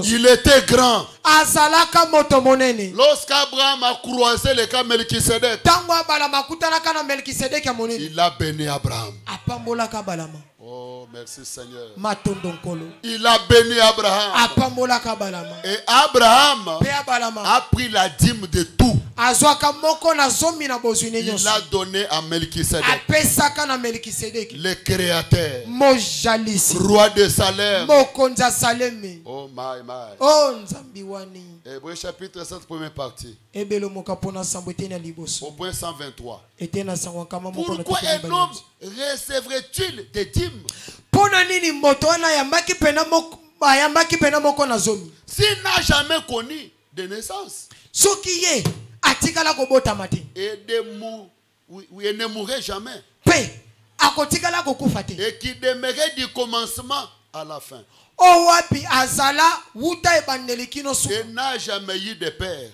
Il était grand. Lorsqu'Abraham a croisé le cas Melchisedec, il a béni Abraham. Oh, merci Seigneur. Il a béni Abraham. Et Abraham a pris la dîme de tout. Il a donné à Melchisedec, le créateur, roi de Salem. Oh my. Hébreux chapitre 7, première partie. Au point 123. Pourquoi un homme recevrait-il des dîmes s'il n'a jamais connu de naissance? Et ne mourrait jamais. Et qui demeurait du commencement à la fin. Il n'a jamais eu de père.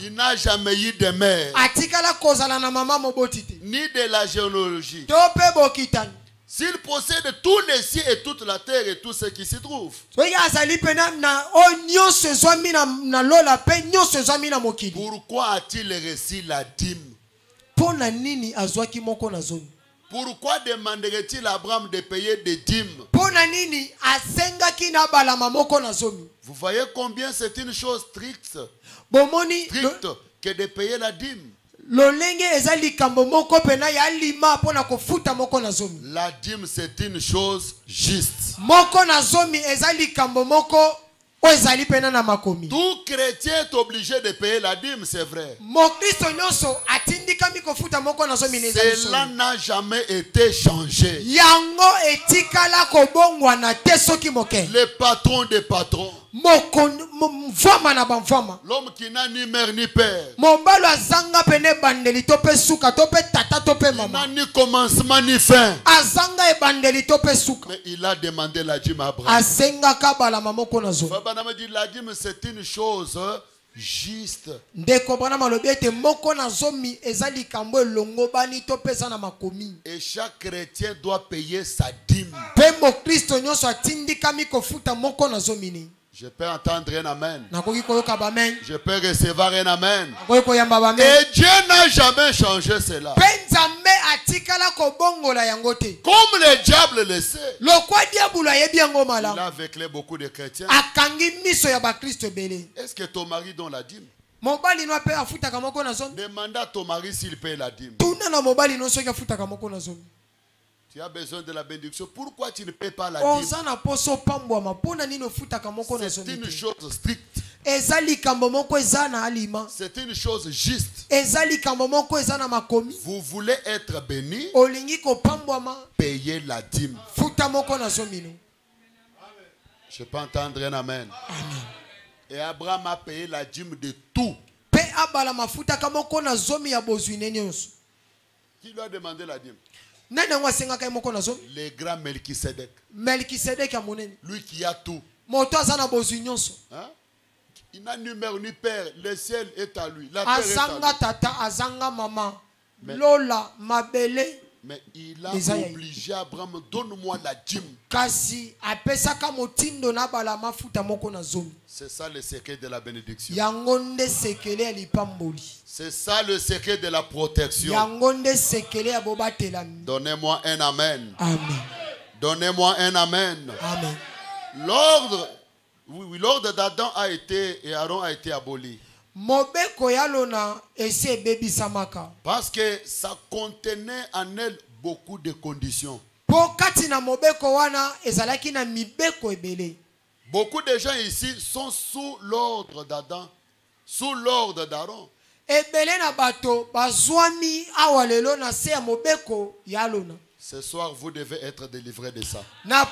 Il n'a jamais eu de mère. Ni de la généalogie. S'il possède tous les cieux et toute la terre et tout ce qui s'y trouve. Pourquoi a-t-il reçu la dîme? Pourquoi demanderait-il à Abraham de payer des dîmes? Vous voyez combien c'est une chose stricte que de payer la dîme. La dîme, c'est une chose juste. Tout chrétien est obligé de payer la dîme, c'est vrai. Cela n'a jamais été changé. Le patron des patrons, l'homme qui n'a ni mère ni père, il n'a ni commencement ni fin, mais il a demandé la dîme à Abraham. La dîme, c'est une chose juste. Et chaque chrétien doit payer sa dîme. Je peux entendre un amen. Je peux recevoir un amen. Et Dieu n'a jamais changé cela. Comme le diable le sait. Il a avec beaucoup de chrétiens. Est-ce que ton mari donne la dîme? Demande à ton mari s'il paye la dîme. Tu as besoin de la bénédiction. Pourquoi tu ne payes pas la dîme? C'est une chose stricte. C'est une chose juste. Vous voulez être béni? Payez la dîme. Je peux entendre un amen. Et Abraham a payé la dîme de tout. Qui lui a demandé la dîme? Le grand Melchisedec. Lui qui a tout. Hein? Il n'a ni mère ni père. Le ciel est à lui. La terre est à lui. Mais il a obligé Abraham, donne-moi la dîme. C'est ça le secret de la bénédiction. C'est ça le secret de la protection. Donnez-moi un amen. Donnez-moi un amen. L'ordre d'Adam a été et Aaron a été aboli. Parce que ça contenait en elle beaucoup de conditions. Beaucoup de gens ici sont sous l'ordre d'Adam, sous l'ordre d'Aaron. Ce soir, vous devez être délivrés de ça. Il y a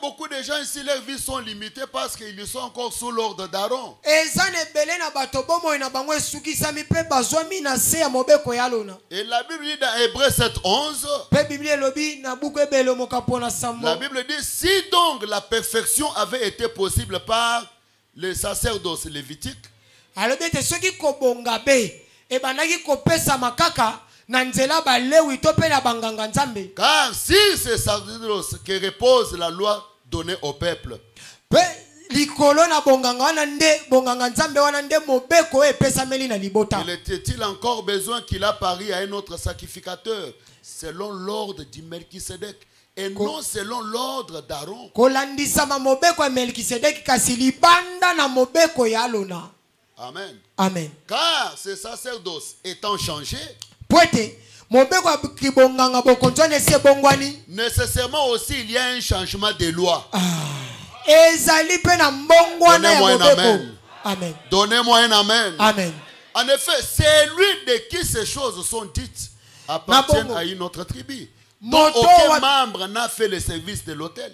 beaucoup de gens ici, leurs vies sont limitées parce qu'ils sont encore sous l'ordre d'Aaron. Et la Bible dit dans Hébreux 7:11, la Bible dit, si donc la perfection avait été possible par le sacerdoce lévitique, Car si c'est sacerdoce que repose la loi donnée au peuple, il était-il encore besoin qu'il apparût à un autre sacrificateur selon l'ordre du Melchisedec et non selon l'ordre d'Aaron? Amen. Amen. Car ce sacerdoce étant changé, nécessairement aussi il y a un changement de loi. Donnez-moi un amen. Amen. Donnez-moi un amen. Amen. En effet, c'est lui de qui ces choses sont dites appartiennent à une autre tribu. Donc aucun membre n'a fait le service de l'autel.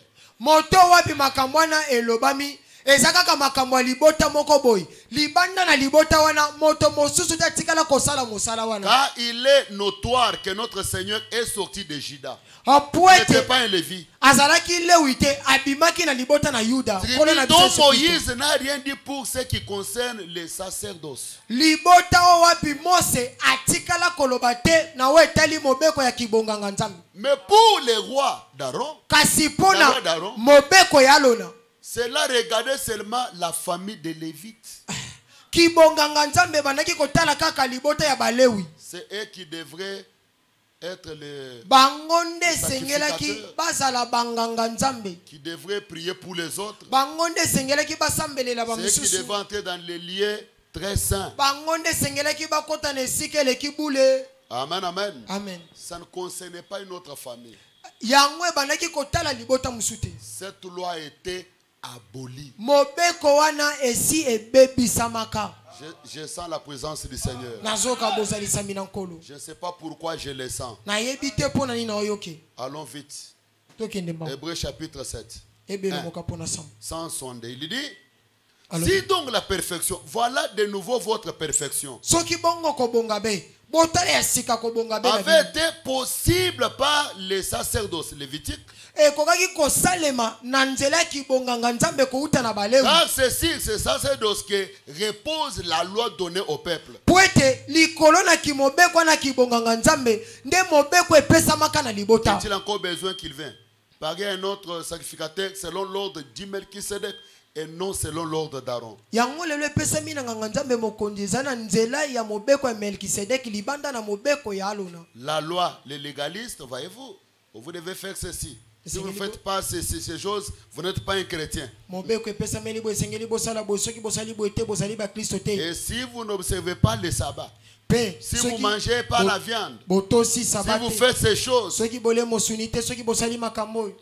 Ezakaka makambo libota moko boy libanda na libota wana moto mosusu tatikala kosala musala wana. Car il est notoire que notre Seigneur est sorti de Juda. N'était pas un Lévi. Azalaki lewite abimaki na libota na Yuda. Donc Moïse n'a rien dit pour ce qui concerne les sacerdoces. Libota wapi Mose atikala kolobate na wetali mobeko ya kibonganga nzambe. Mais pour les rois d'Aaron, kasipona mobeko ya Alona, cela regardait seulement la famille de Lévites. C'est eux qui devraient être les qui devraient prier pour les autres. C'est eux qui devraient entrer dans les lieux très saints. Amen, amen. Amen. Ça ne concernait pas une autre famille. Cette loi a été aboli. Je sens la présence du Seigneur. Je ne sais pas pourquoi je le sens. Allons vite. Hébreux chapitre 7. 162. Il dit, si donc la perfection, voilà de nouveau votre perfection, avait été possible par les sacerdoces lévitiques. Car c'est sur ces sacerdoces que repose la loi donnée au peuple. Est-il encore besoin qu'il vienne par un autre sacrificateur selon l'ordre du Melchisedec et non selon l'ordre d'Aaron? La loi, les légalistes, voyez-vous, vous devez faire ceci. Si vous ne faites pas ces choses, vous n'êtes pas un chrétien. Et si vous n'observez pas le sabbat, si vous ne mangez pas la viande, si vous faites ces choses,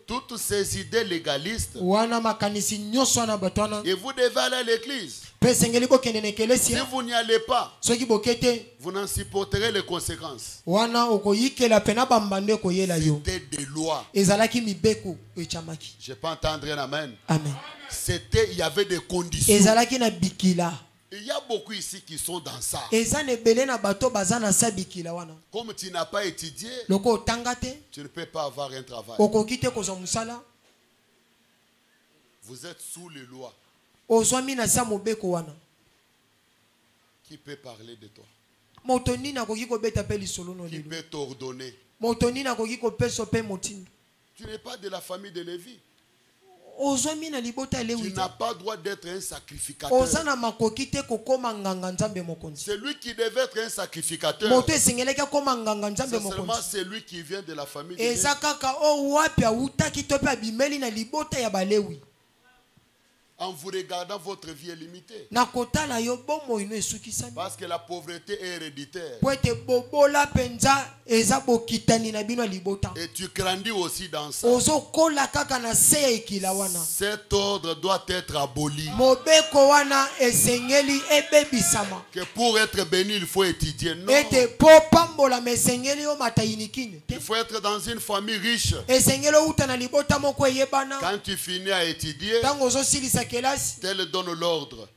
toutes ces idées légalistes, et vous devez aller à l'église. Si vous n'y allez pas, vous n'en supporterez les conséquences. C'était des lois. Je peux entendre un amen. Il y avait des conditions. Il y a beaucoup ici qui sont dans ça. Comme tu n'as pas étudié, tu ne peux pas avoir un travail. Vous êtes sous les lois. Qui peut parler de toi? Qui peut t'ordonner? Tu n'es pas de la famille de Lévi. Tu n'as pas le droit d'être un sacrificateur. Celui qui devait être un sacrificateur, c'est seulement celui qui vient de la famille de Lévi. En vous regardant, votre vie est limitée. Parce que la pauvreté est héréditaire. Et tu grandis aussi dans ça. Cet ordre doit être aboli. Que pour être béni, il faut étudier. Non. Il faut être dans une famille riche. Quand tu finis à étudier, tel donne l'ordre.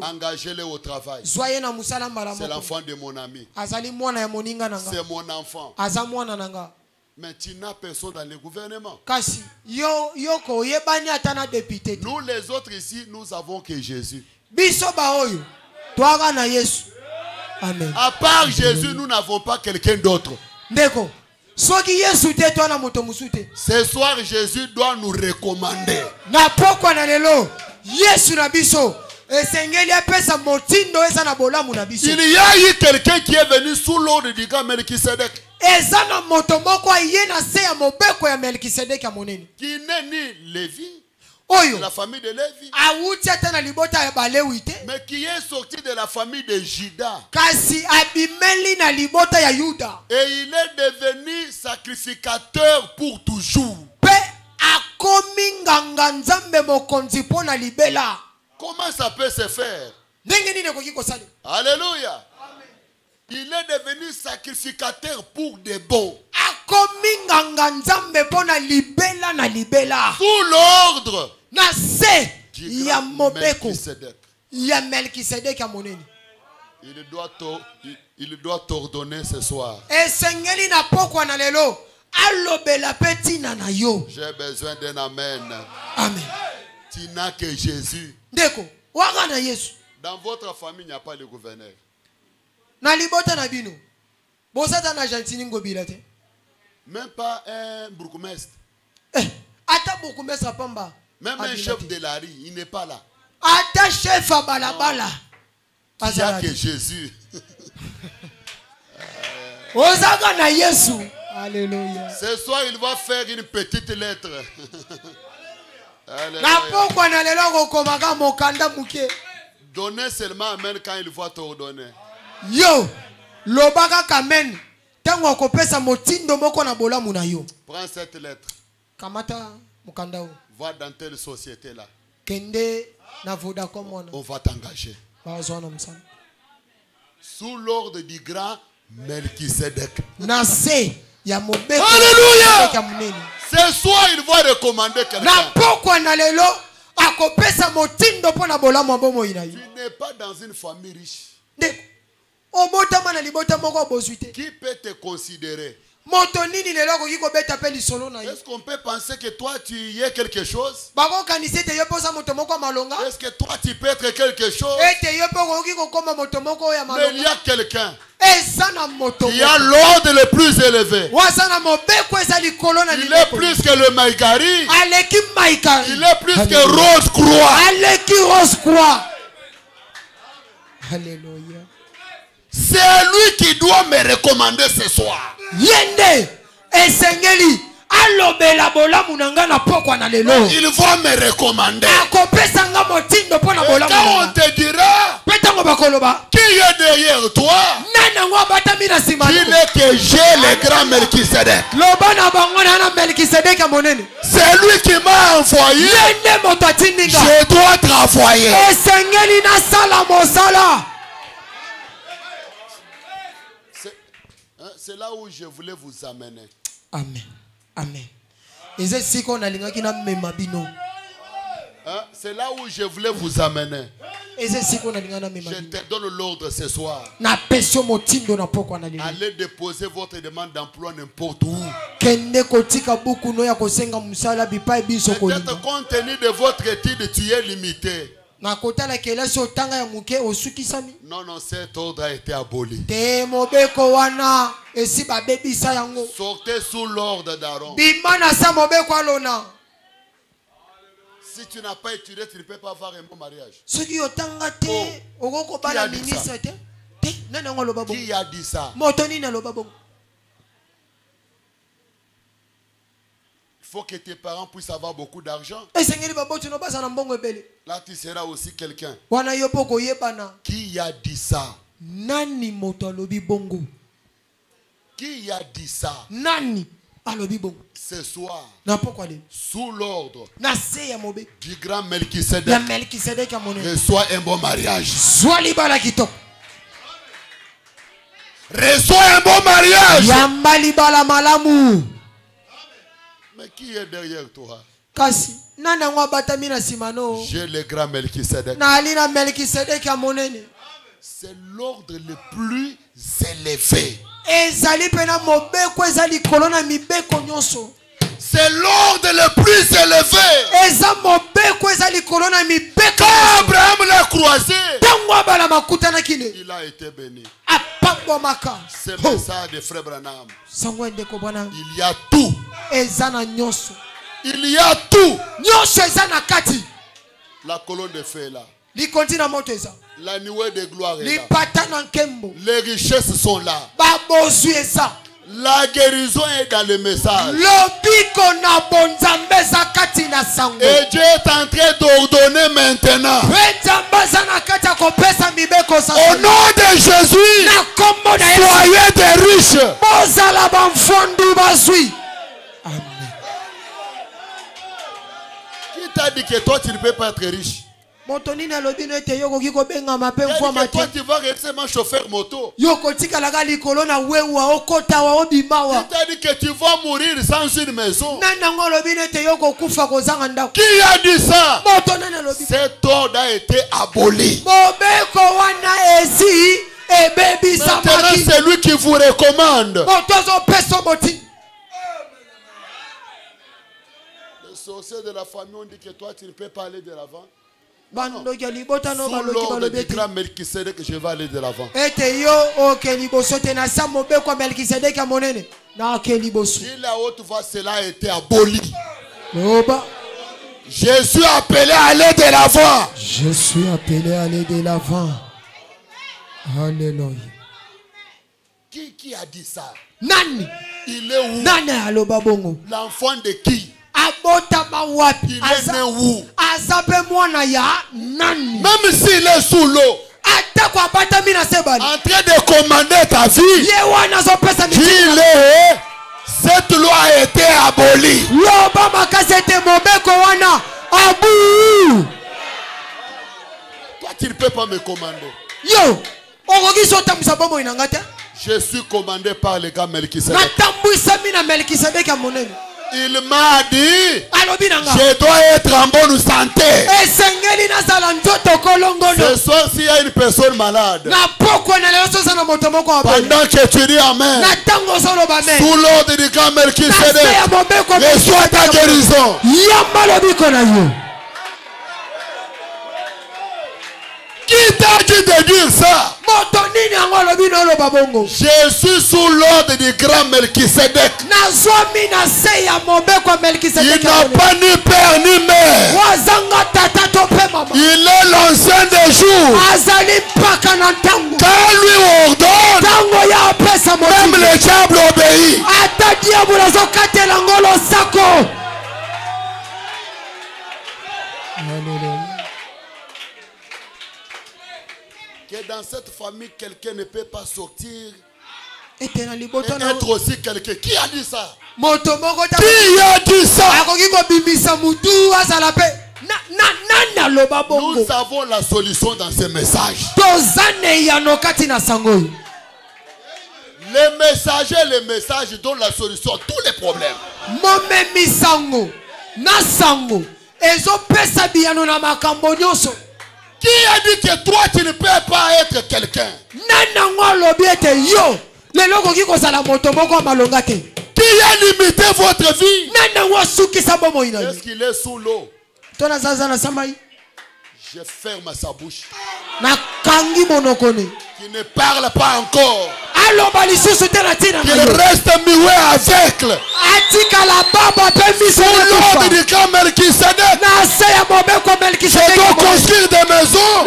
Engagez-le au travail. C'est l'enfant de mon ami. C'est mon enfant. Mais tu n'as personne dans le gouvernement. Nous les autres ici, nous avons que Jésus. Amen. À part Jésus, nous n'avons pas quelqu'un d'autre. Ndeko. Soki Yesu te to na moto musute. Ce soir, Jésus doit nous recommander. Na pokwa na lelo. Yesu na biso. Esengeli apesa motindo eza na bolamu na biso. Il y a eu quelqu'un qui est venu sous l'ordre du grand Melchisedec. Eza na moto moko aye na se ya mobeko ya Melkisedek ya monene. Qui n'est ni Lévi, Oyo. de la famille de Lévi. Awuti ata na libota ya Balewi te. Mais qui est sorti de la famille de Juda. Kasi abimeli na libota ya Yuda. Et il est devenu sacrificateur pour toujours. Pe akomi nganga nzambe mokonzi po na libela. Comment ça peut se faire? Ndenge nini ekoki kosala? Alléluia. Il est devenu sacrificateur pour des bons. Akomi nganga nzambe po na libela na libela. Sous l'ordre Na se du ya grand mobeko Melchisedec. ya Melkisedek ya monene. Il doit t'ordonner ce soir. Esengeli na pokwa na lelo. Alobela petina na yo. J'ai besoin d'un amen. Amen. Tu n'as que Jésus. Ndeko, waka na Yesu. Dans votre famille, il n'y a pas le gouverneur. Na libota na bino. Bosata na Argentine ngobila te. Même pas un bourgmestre. Ata bourgmestre pamba. Même un chef de la rue, il n'est pas là. Ata chef a balabala. Il n'y a que Jésus. Osaka na Yesu. Alléluia. Ce soir, il va faire une petite lettre. Na pokwa na lelo kokomaka mokanda muke. Donnez seulement amen quand il va t'ordonner. Yo, lobaka kamen. Tango akopesa motindo moko na bolamu na yo. Prends cette lettre. Kamata mukanda o. Va dans telle société là. Kende na Vodacom wana. On va t'engager. Bazona msana. Sous l'ordre du grand Melchisedec. Na se ya mobeko. Alléluia! Ce soir, il va recommander quelqu'un. Na pokwa na lelo akopesa motindo po na bolamu abomo ina yo. Tu n'es pas dans une famille riche. Obotama na libota moko bosuite. Qui peut te considérer? Moto nini lelo ko kiko beta pe lisolo na yo. Est-ce qu'on peut penser que toi tu y es quelque chose? Bako kanise te yo posa moto moko malonga. Est-ce que toi tu peux être quelque chose? Ete yo poko kiko koma moto moko ya malonga. Mais il y a quelqu'un. Esana moto. Il y a l'ordre le plus élevé. Wasana mobeko eza likolo na il est plus que le Maïgari. Aleki Maïgari. Il est plus que Rose Croix. Aleki Rose Croix. Alléluia. C'est lui qui doit me recommander ce soir. Yende esengeli alobela bolamu nanga na pokwa na lelo. Il va me recommander. Akopesa nga motindo pona bolamu. Quand on te dira petango bakoloba qui est derrière toi, nana ngo batami na sima. Il est que j'ai le grand Melchisedec. Loba na bango na Melkisedek ya monene. C'est lui qui m'a envoyé. Yende moto atindinga. Je dois travailler. Esengeli na sala mosala. C'est là où je voulais vous amener. Amen. Amen. C'est là où je voulais vous amener. Je te donne l'ordre ce soir. Allez déposer votre demande d'emploi n'importe où. Peut-être compte tenu de votre étude, tu es limité. Non, non, cet ordre a été aboli. Sortez sous l'ordre d'Aaron. Si tu n'as pas étudié, tu ne peux pas avoir un bon mariage. Qui a dit ça? Il faut que tes parents puissent avoir beaucoup d'argent. Là, tu seras aussi quelqu'un. Qui a dit ça? Qui a dit ça? Ce soir, sous l'ordre du grand Melchisedec, reçois un bon mariage. Reçois un bon mariage. Mais qui est derrière toi? J'ai le grand Melchisedec. C'est l'ordre le plus élevé. C'est l'ordre le plus élevé. Quand Abraham l'a croisé, Il a été béni. Ce message de Frère Branham. Il y a tout. Il y a tout. La colonne de feu est là. La nuée de gloire est là. Les richesses sont là. La guérison est dans le message. Et Dieu est en train d'ordonner maintenant. Au nom de Jésus, soyez des riches. Amen. Qui t'a dit que toi tu ne peux pas être riche? Toi tu vas rester un chauffeur moto. Qui t'a dit que tu vas mourir sans une maison? Qui a dit ça? Cet ordre a été aboli. Maintenant c'est lui qui vous recommande. Les sorciers de la famille ont dit que toi tu ne peux pas aller de l'avant. Sous l'ordre du grand Melchisedec, je vais aller de l'avant. Si la haute voix, cela a été aboli. Jésus a appelé à aller de l'avant. Je suis appelé à aller de l'avant. Alléluia. Qui a dit ça? Nani? Il est où? L'enfant de qui? Il est né où? Même s'il est sous l'eau, en train de commander ta vie, il est. Cette loi a été abolie. Toi tu ne peux pas me commander. Je suis commandé par le gars Melchisedec. Il m'a dit, je dois être en bonne santé. Ce soir, s'il y a une personne malade, pendant que tu dis Amen, sous l'ordre du grand Melchisedec, reçois ta guérison. Qui t'a dit de dire ça? Je suis sous l'ordre du grand Melchisedec. Il n'a pas ni père ni mère. Il est l'ancien des jours. Quand lui ordonne, même le diable obéit. Que dans cette famille, quelqu'un ne peut pas sortir et être aussi quelqu'un. Qui a dit ça? Qui a dit ça? Nous avons la solution dans ce message. Les messages donnent la solution à tous les problèmes. Qui a dit que toi tu ne peux pas être quelqu'un? Qui a limité votre vie? Est-ce qu'il est sous l'eau? Je ferme sa bouche. Qui ne parle pas encore. Qu'il reste muet aveugle. Sous l'ordre du grand Melchisedec, je dois construire des maisons.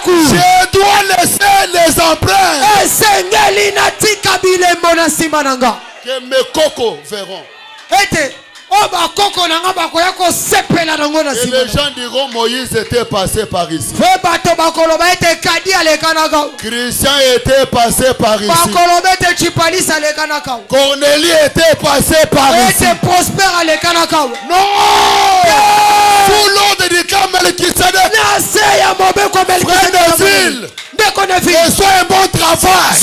Je dois laisser les empreintes. Que mes cocos verront. Et les gens diront Moïse était passé par ici. Christian était passé par ici. Cornélie était passé par ici. Non! Sous l'ordre du grand Melchisedec, frère de ville, reçois un bon travail.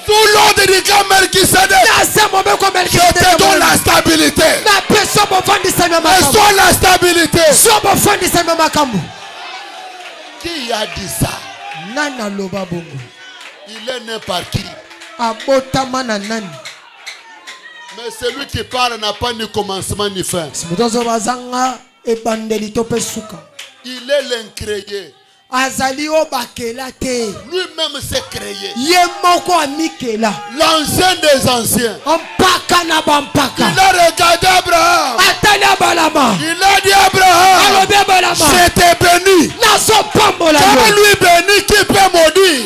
Sous l'ordre du grand Melchisedec, je te donne la stabilité. Reçois la stabilité. Qui a dit ça? Il est né par qui? Mais celui qui parle n'a pas ni commencement ni fin. Il est l'incréé. Lui-même s'est créé. L'ancien des anciens. Il a regardé Abraham. Il a dit Abraham, je t'ai béni. Quand lui béni, qui peut maudire?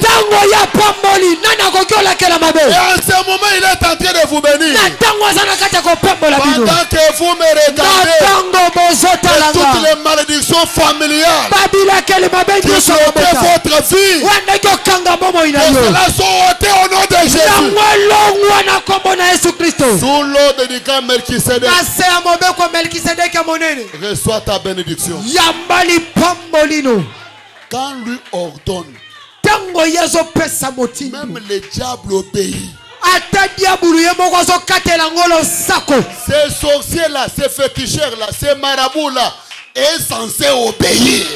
Et en ce moment, il est en train de vous bénir. Pendant que vous me regardez de toutes les malédictions familiales qui sont votre vie, que cela soit ôté au nom de Jésus. Sous l'ordre du grand Melchisedec, reçois ta bénédiction. Quand lui ordonne, même le diable obéit. Ces sorciers là, ces féticheurs là, ces marabouts là est censé obéir.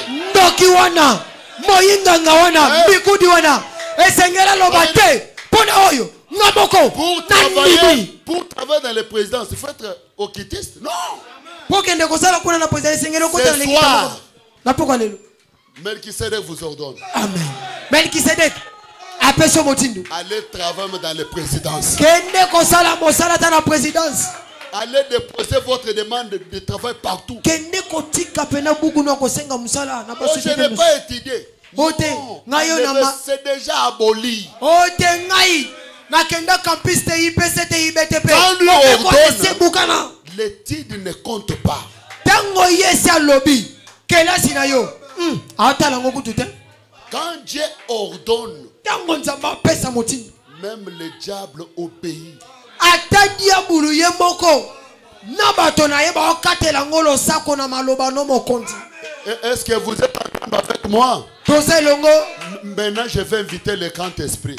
Pour travailler dans les présidences, il faut être occultiste. Non. Ce soir, Melchisedec vous ordonne. Amen. Melchisedec. Allez travailler dans les présidences. Allez déposer votre demande de travail partout. Oh, je n'ai pas étudié. Non, c'est déjà aboli. Quand lui ordonne, l'étude ne compte pas. Quand Dieu ordonne, même le diable obéit. Est-ce que vous êtes ensemble avec moi? Maintenant, je vais inviter le Saint-Esprit.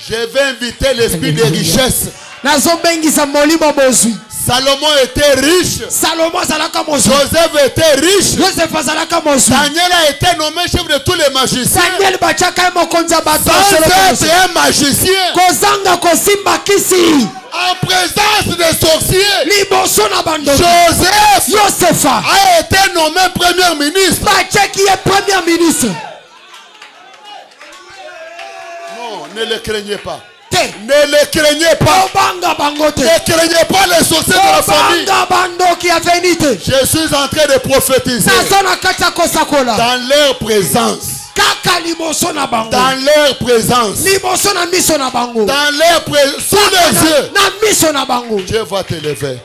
Je vais inviter l'esprit de richesse. Salomon était riche. Joseph était riche. Daniel a été nommé chef de tous les magiciens. Sans être un magicien, en présence des sorciers, Joseph a été nommé premier ministre. Non, ne le craignez pas. Ne les craignez pas. Ne craignez pas les sorciers de la famille. Je suis en train de prophétiser dans leur présence. Dans leur présence. Dans leur présence. Sous les yeux. Dieu va t'élever.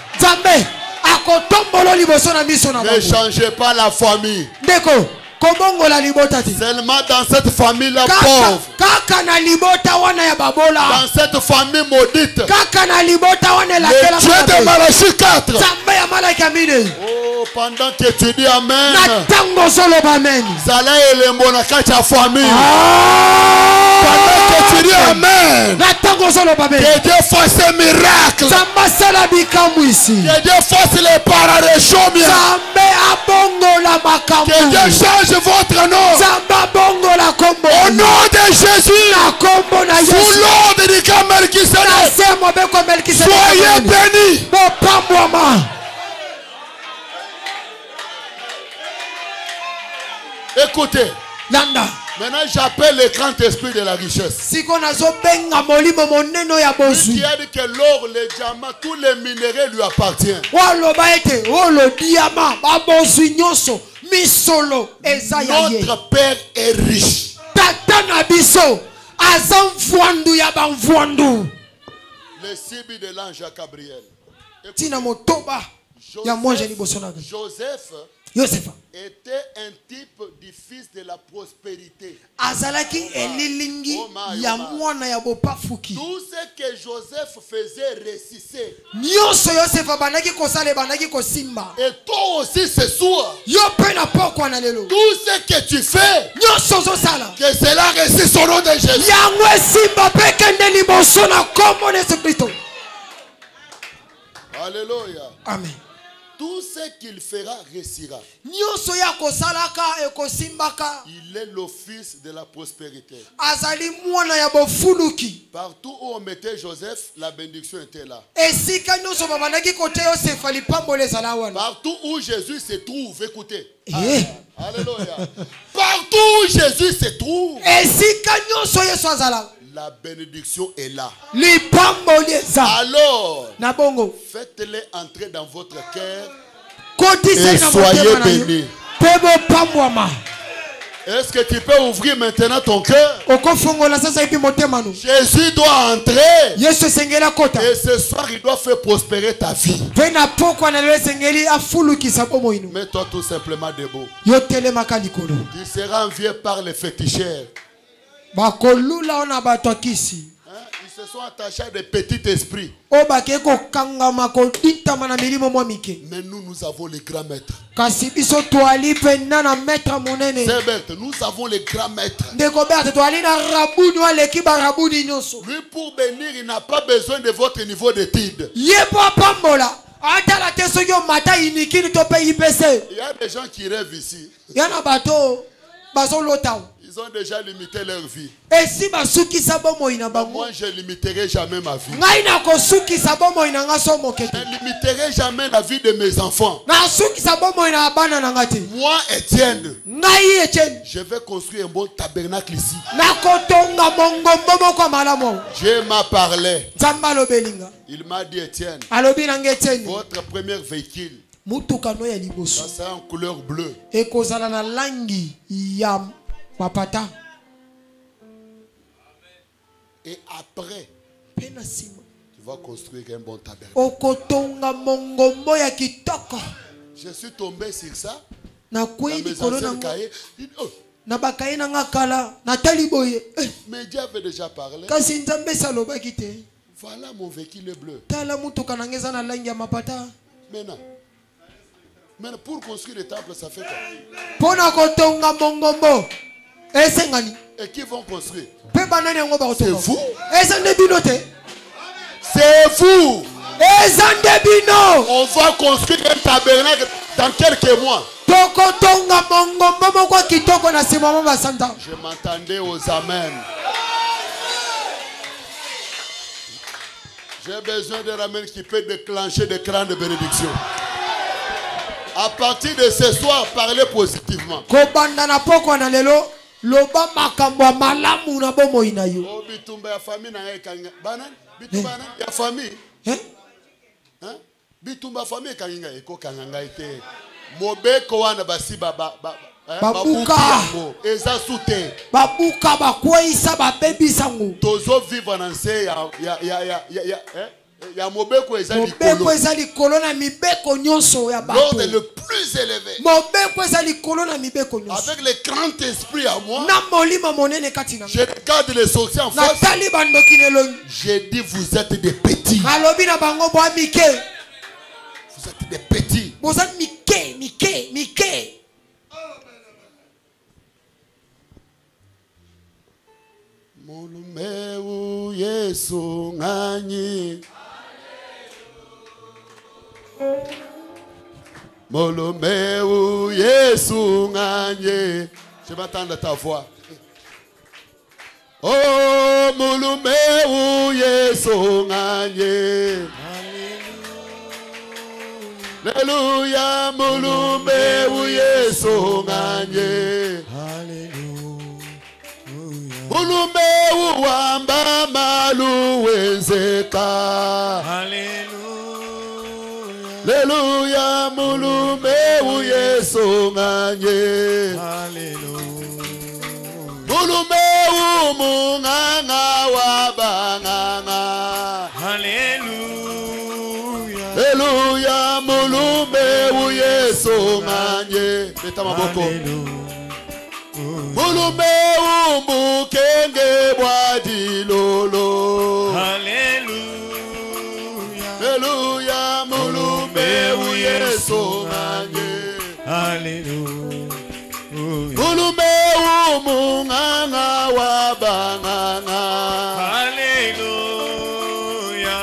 Ne changez pas la famille. Seulement dans cette famille-là pauvre, dans cette famille maudite, le Dieu de Malachie 4. Oh, pendant que tu dis Amen, Zala et le Monakacha famille. Pendant que tu dis Amen, que Dieu fasse un miracle, que Dieu fasse les pararéchomiens, que Dieu change votre nom au nom de Jésus. Sous l'ordre du grand Melchisedec, soyez bénis. Écoutez, maintenant j'appelle le grand esprit de la richesse. Lui qui a dit que l'or, le diamant, tous les minéraux lui appartiennent. Notre Père est riche. Le cible de l'ange Gabriel. Joseph était un type du fils de la prospérité. Tout ce que Joseph faisait réussissait. Et toi aussi ce soir, tout ce que tu fais, que cela réussisse au nom de Jésus. Alléluia. Amen. Tout ce qu'il fera réussira. nyonso ya kosalaka ekosimbaka. Il est le fils de la prospérité. Azali mwana ya bofuluki. Partout où on mettait Joseph, la bénédiction était là. Esika nyonso babandaki kote Yosefa lipambolo ezala wana. Partout où Jésus se trouve, écoutez. Eh. Alléluia. Partout où Jésus se trouve, Esika nyonso Yesu azala. la bénédiction est là. Lipambolo eza. Alors, Na bongo. faites-les entrer dans votre cœur Kotisa et na soyez motema na yo. bénis. Pebo pambwama. Est-ce que tu peux ouvrir maintenant ton cœur? Okofongola sasa ipi motema no. Jésus doit entrer. Yesu sengela kota. Et ce soir, il doit faire prospérer ta vie. Pena poko na le sengeli afulukisa bomo inu. Mets-toi tout simplement debout. Yo telemaka likolo. Tu seras envié par les féticheurs. Bakolula ona bato kisi. Ils se sont attachés à des petits esprits. Obake ko kangama ko ditama na milimo mwa mike. Mais nous avons les grands maîtres. Kasi biso toali pena na maître monene. C'est Berthe, nous avons les grands maîtres. Ndeko Berthe toali na rabuni wale kiba rabuni nyonso. Lui, pour bénir, il n'a pas besoin de votre niveau d'études. Yebo pambola. Ata la teso yo mata inikini to pe IPC. Il y a des gens qui rêvent ici. Yana bato bazo lotao. Ils ont déjà limité leur vie. Et si basuki sabomo ina bango. Moi, je ne limiterai jamais ma vie. Ngai na kosuki sabomo ina ngaso mokete. Je ne limiterai jamais la vie de mes enfants. Na suki sabomo ina bana na ngati. Moi, Étienne, Ngai Etienne. je vais construire un bon tabernacle ici. Na kotonga mongombo kwa malamo. Dieu m'a parlé. Zambalo belinga. Il m'a dit, Étienne, Alobi na Etienne. votre premier véhicule, Mutuka no ya liboso. ça sera en couleur bleue. Ekozala na langi ya mapata. Et après, Pena sima. tu vas construire un bon tabernacle. Okotonga mongombo ya kitoko. Je suis tombé sur ça. Na Dans kweli mes kolo anciens na cahiers. Il dit, oh, na bakaye na ngakala na taliboye. mais Dieu avait déjà parlé. Kasi nzambe salobaki te. Voilà mon véhicule bleu. Tala mutuka na ngeza na langi ya mapata. Maintenant, pour construire le temple, ça fait quoi? Pona kotonga mongombo. Esengani. Et qui vont construire? Pe banani yango ba kotonga. C'est vous. Ezande bino te. C'est vous. Ezande bino. On va construire un tabernacle dans quelques mois. Tokotonga mongombo moko kitoko na sima mama santa. Je m'attendais aux amen. J'ai besoin d'un amen qui peut déclencher des crans de bénédiction. À partir de ce soir, parlez positivement. Kobanda na poko na lelo. Loba makambo ya malamu na bomo ina yo. Oh, bitumba ya famille na ngai kanga. Banan, bitumba ya famille. Hein? Hein? Bitumba famille kanga eko kanga ngai te. Mobeko wana basi babuka. Eza sute. Babuka bakweisa babebisa ngo. Tozo vivre na nse ya mobeko eza likolo. Mobeko eza likolo na mibeko nyonso ya bato. L'ordre le plus élevé. Mobeko eza likolo na mibeko nyonso. Avec le grand esprit à moi. Na molima monene kati na. Je regarde les sorciers en face. Natali bandoki nelongi. J'ai dit vous êtes des petits. Alobi na bango bwa mike. Vous êtes des petits. Boza mike. Mulumeu Yesu ngani. Mulumeu Yesu ngani. Je m'attends à ta voix. Oh, mulumeu Yesu ngani. Alléluia, mulumeu Yesu ngani. Mulumeu wamba maluwezeka. Alléluia, mulumeu Yesu nganye. Mulumeu munganga wabanganga. Alléluia, mulumeu Yesu nganye. Leta maboko. Mulumeu mukenge bwadilolo. Alléluia, mulumeu Yesu nganye. Mulumeu munganga wabanganga.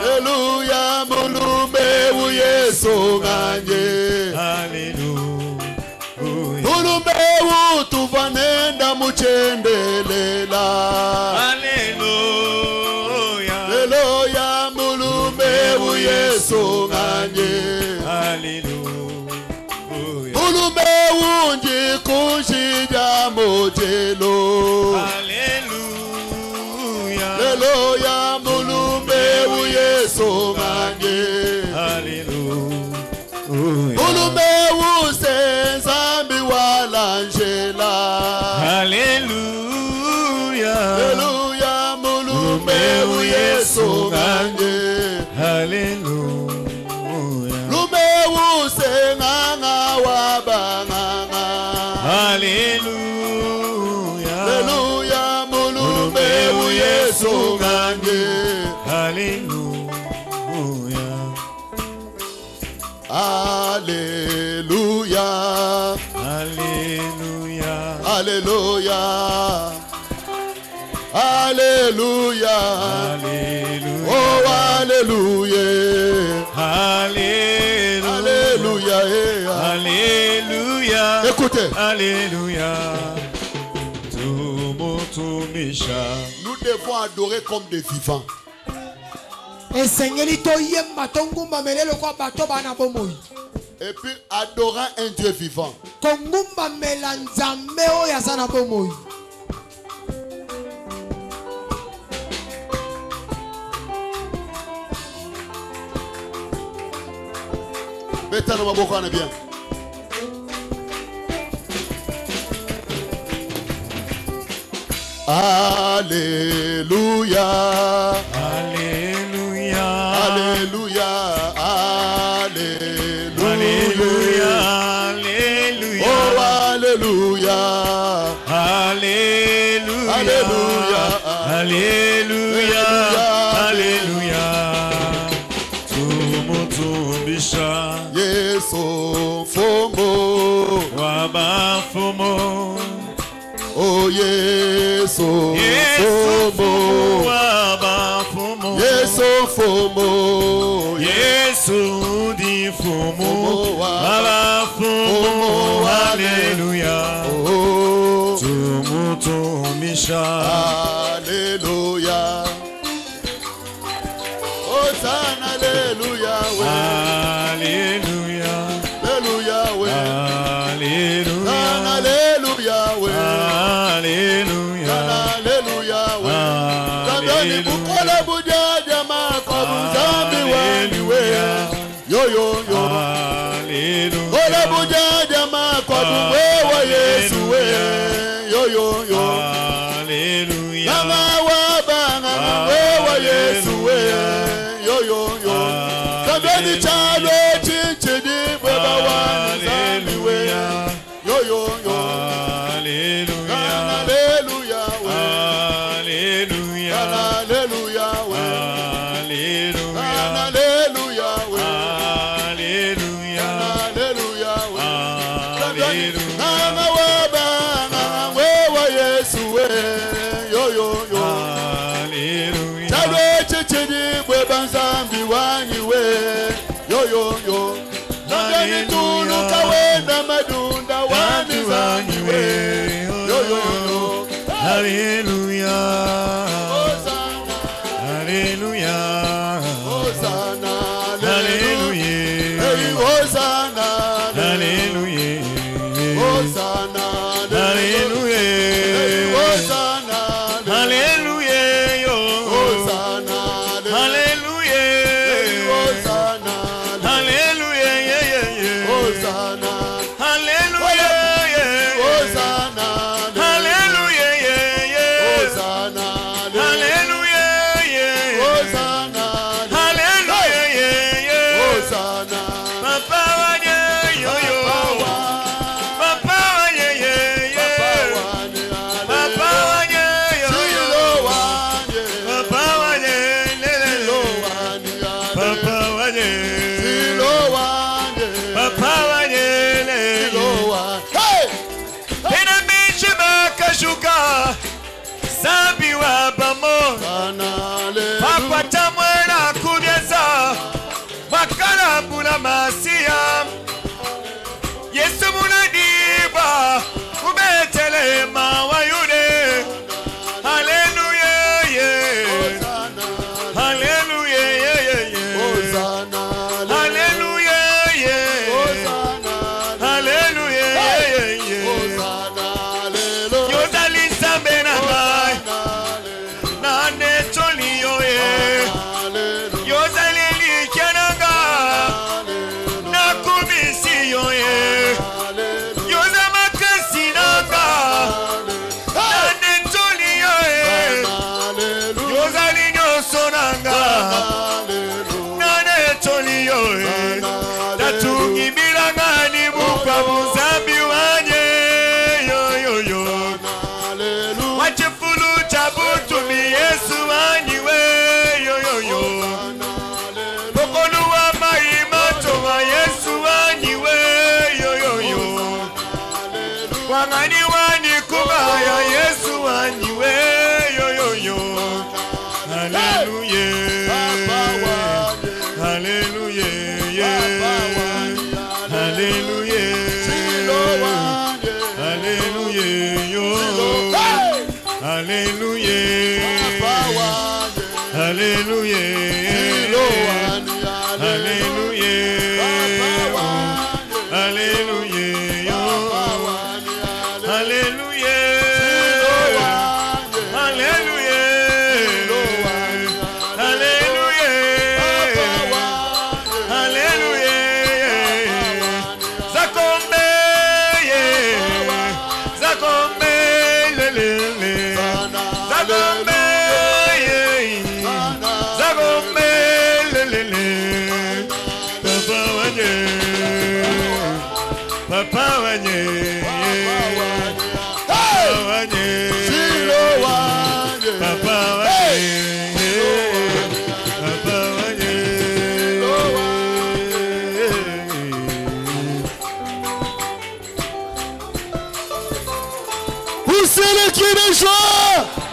Alléluia, mulumeu Yesu Yesu nganye. Hallelujah. Mulumbewu tuvanenda muchendelela. Hallelujah. Hallelujah. Mulumbewu Yesu nganye. Hallelujah. Mulumbewu njikunjija mojelo. Hallelujah. Hallelujah. Mulumbewu Yesu nganye. Hallelujah. Mulumbewu senzambi walangela. Hallelujah. Hallelujah. Mulumbewu Yesu nganye. Hallelujah. Lumbewu senganga wabanganga. Hallelujah. Hallelujah. Mulumbewu Yesu nganye. Hallelujah. Hallelujah. Hallelujah. Hallelujah. Hallelujah. Hallelujah. Oh, hallelujah. Hallelujah. Alléluia. Alléluia. Écoutez. Alléluia. Tumutumisha. Nous devons adorer comme des vivants. Et puis adorant un Dieu vivant. Bien. Alléluia. Alléluia. Alléluia. Alléluia. Alléluia. Oh, alléluia. Alléluia. Alléluia. Alléluia. Alléluia. Tumutumisha. Yesu fomo. Waba fomo. Oh, Yesu fomo. Waba fomo. Yesu fomo. Yesu di fomo. Waba fomo. Alléluia. Oh, Tumutumisha. Alléluia. Hosanna, Alléluia. Alléluia. Alléluia. Alléluia. Alléluia. Alléluia. Alléluia. Zambiani bukola bujaja makobu zambi waniwe. Yo yo yo. Alléluia. Kola bujaja makobu wewa Yesu we. Yo yo yo. Alléluia. Ngama wabanga wewa Yesu we. Yo yo yo. Zambiani chalo chinchidi bweba wani zambi we. Yo yo yo. Alléluia. Alléluia we. Alléluia. Alléluia we. Alléluia. Alléluia we. Alléluia. Alléluia we. Alléluia. Ngama wabanga wewa Yesu we. Yo yo yo. Alléluia. Chalo chichidi bweba nzambi wanyi we. Yo yo yo. Zambiani tulu kawenda madunda wani zambi we. Yo yo yo. Alléluia. Hosanna. Alléluia. Hosanna. Alléluia. Hey, Hosanna. Alléluia. Hosanna. Alléluia. Hey, Hosanna. Alléluia. Yo. Hosanna. Alléluia. Hey, Hosanna. Alléluia. Yeah, yeah, yeah. Hosanna. Alléluia. Yeah. Hosanna. Alléluia. Yeah, yeah. Hosanna. Alléluia. Yeah. Hosanna. Alléluia. Yeah, yeah. Hosanna. Papa wanye yo yo. Papa wanye yeah yeah. Papa wanye yo yo. Papa wanye le le lo. Papa wanye. Papa wanye le lo. Ina michi makashuka. Sabi wa bamo. Papa tamwena kubyeza. Makarabu Bula Masia Yesu Munadiba Ubetele Mawayude Hallelujah yeah Hallelujah yeah yeah Hallelujah yeah Hallelujah yeah Yodali Sabena Nane Tolio Yodali Likianaga Nakumisi Yozama Kasinaga Nane Tolio Yozali Nyosonanga Nane Tolio Tatungi Milangani Mukwa Muzambi Wanye Yo Wachefulu Chabutu Mi Yesu Wanyiwe Yo Pokolu wa Mahimato wa Yesu Wanyiwe Yo Wangani wani kubaya Yesu Wanyiwe Yo Hallelujah Hallelujah Hallelujah Hallelujah yo Hallelujah Hallelujah Hallelujah Hallelujah yo Hallelujah Papa wanye Papa wanye Poussez le cri de joie.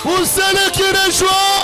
Poussez le cri de joie.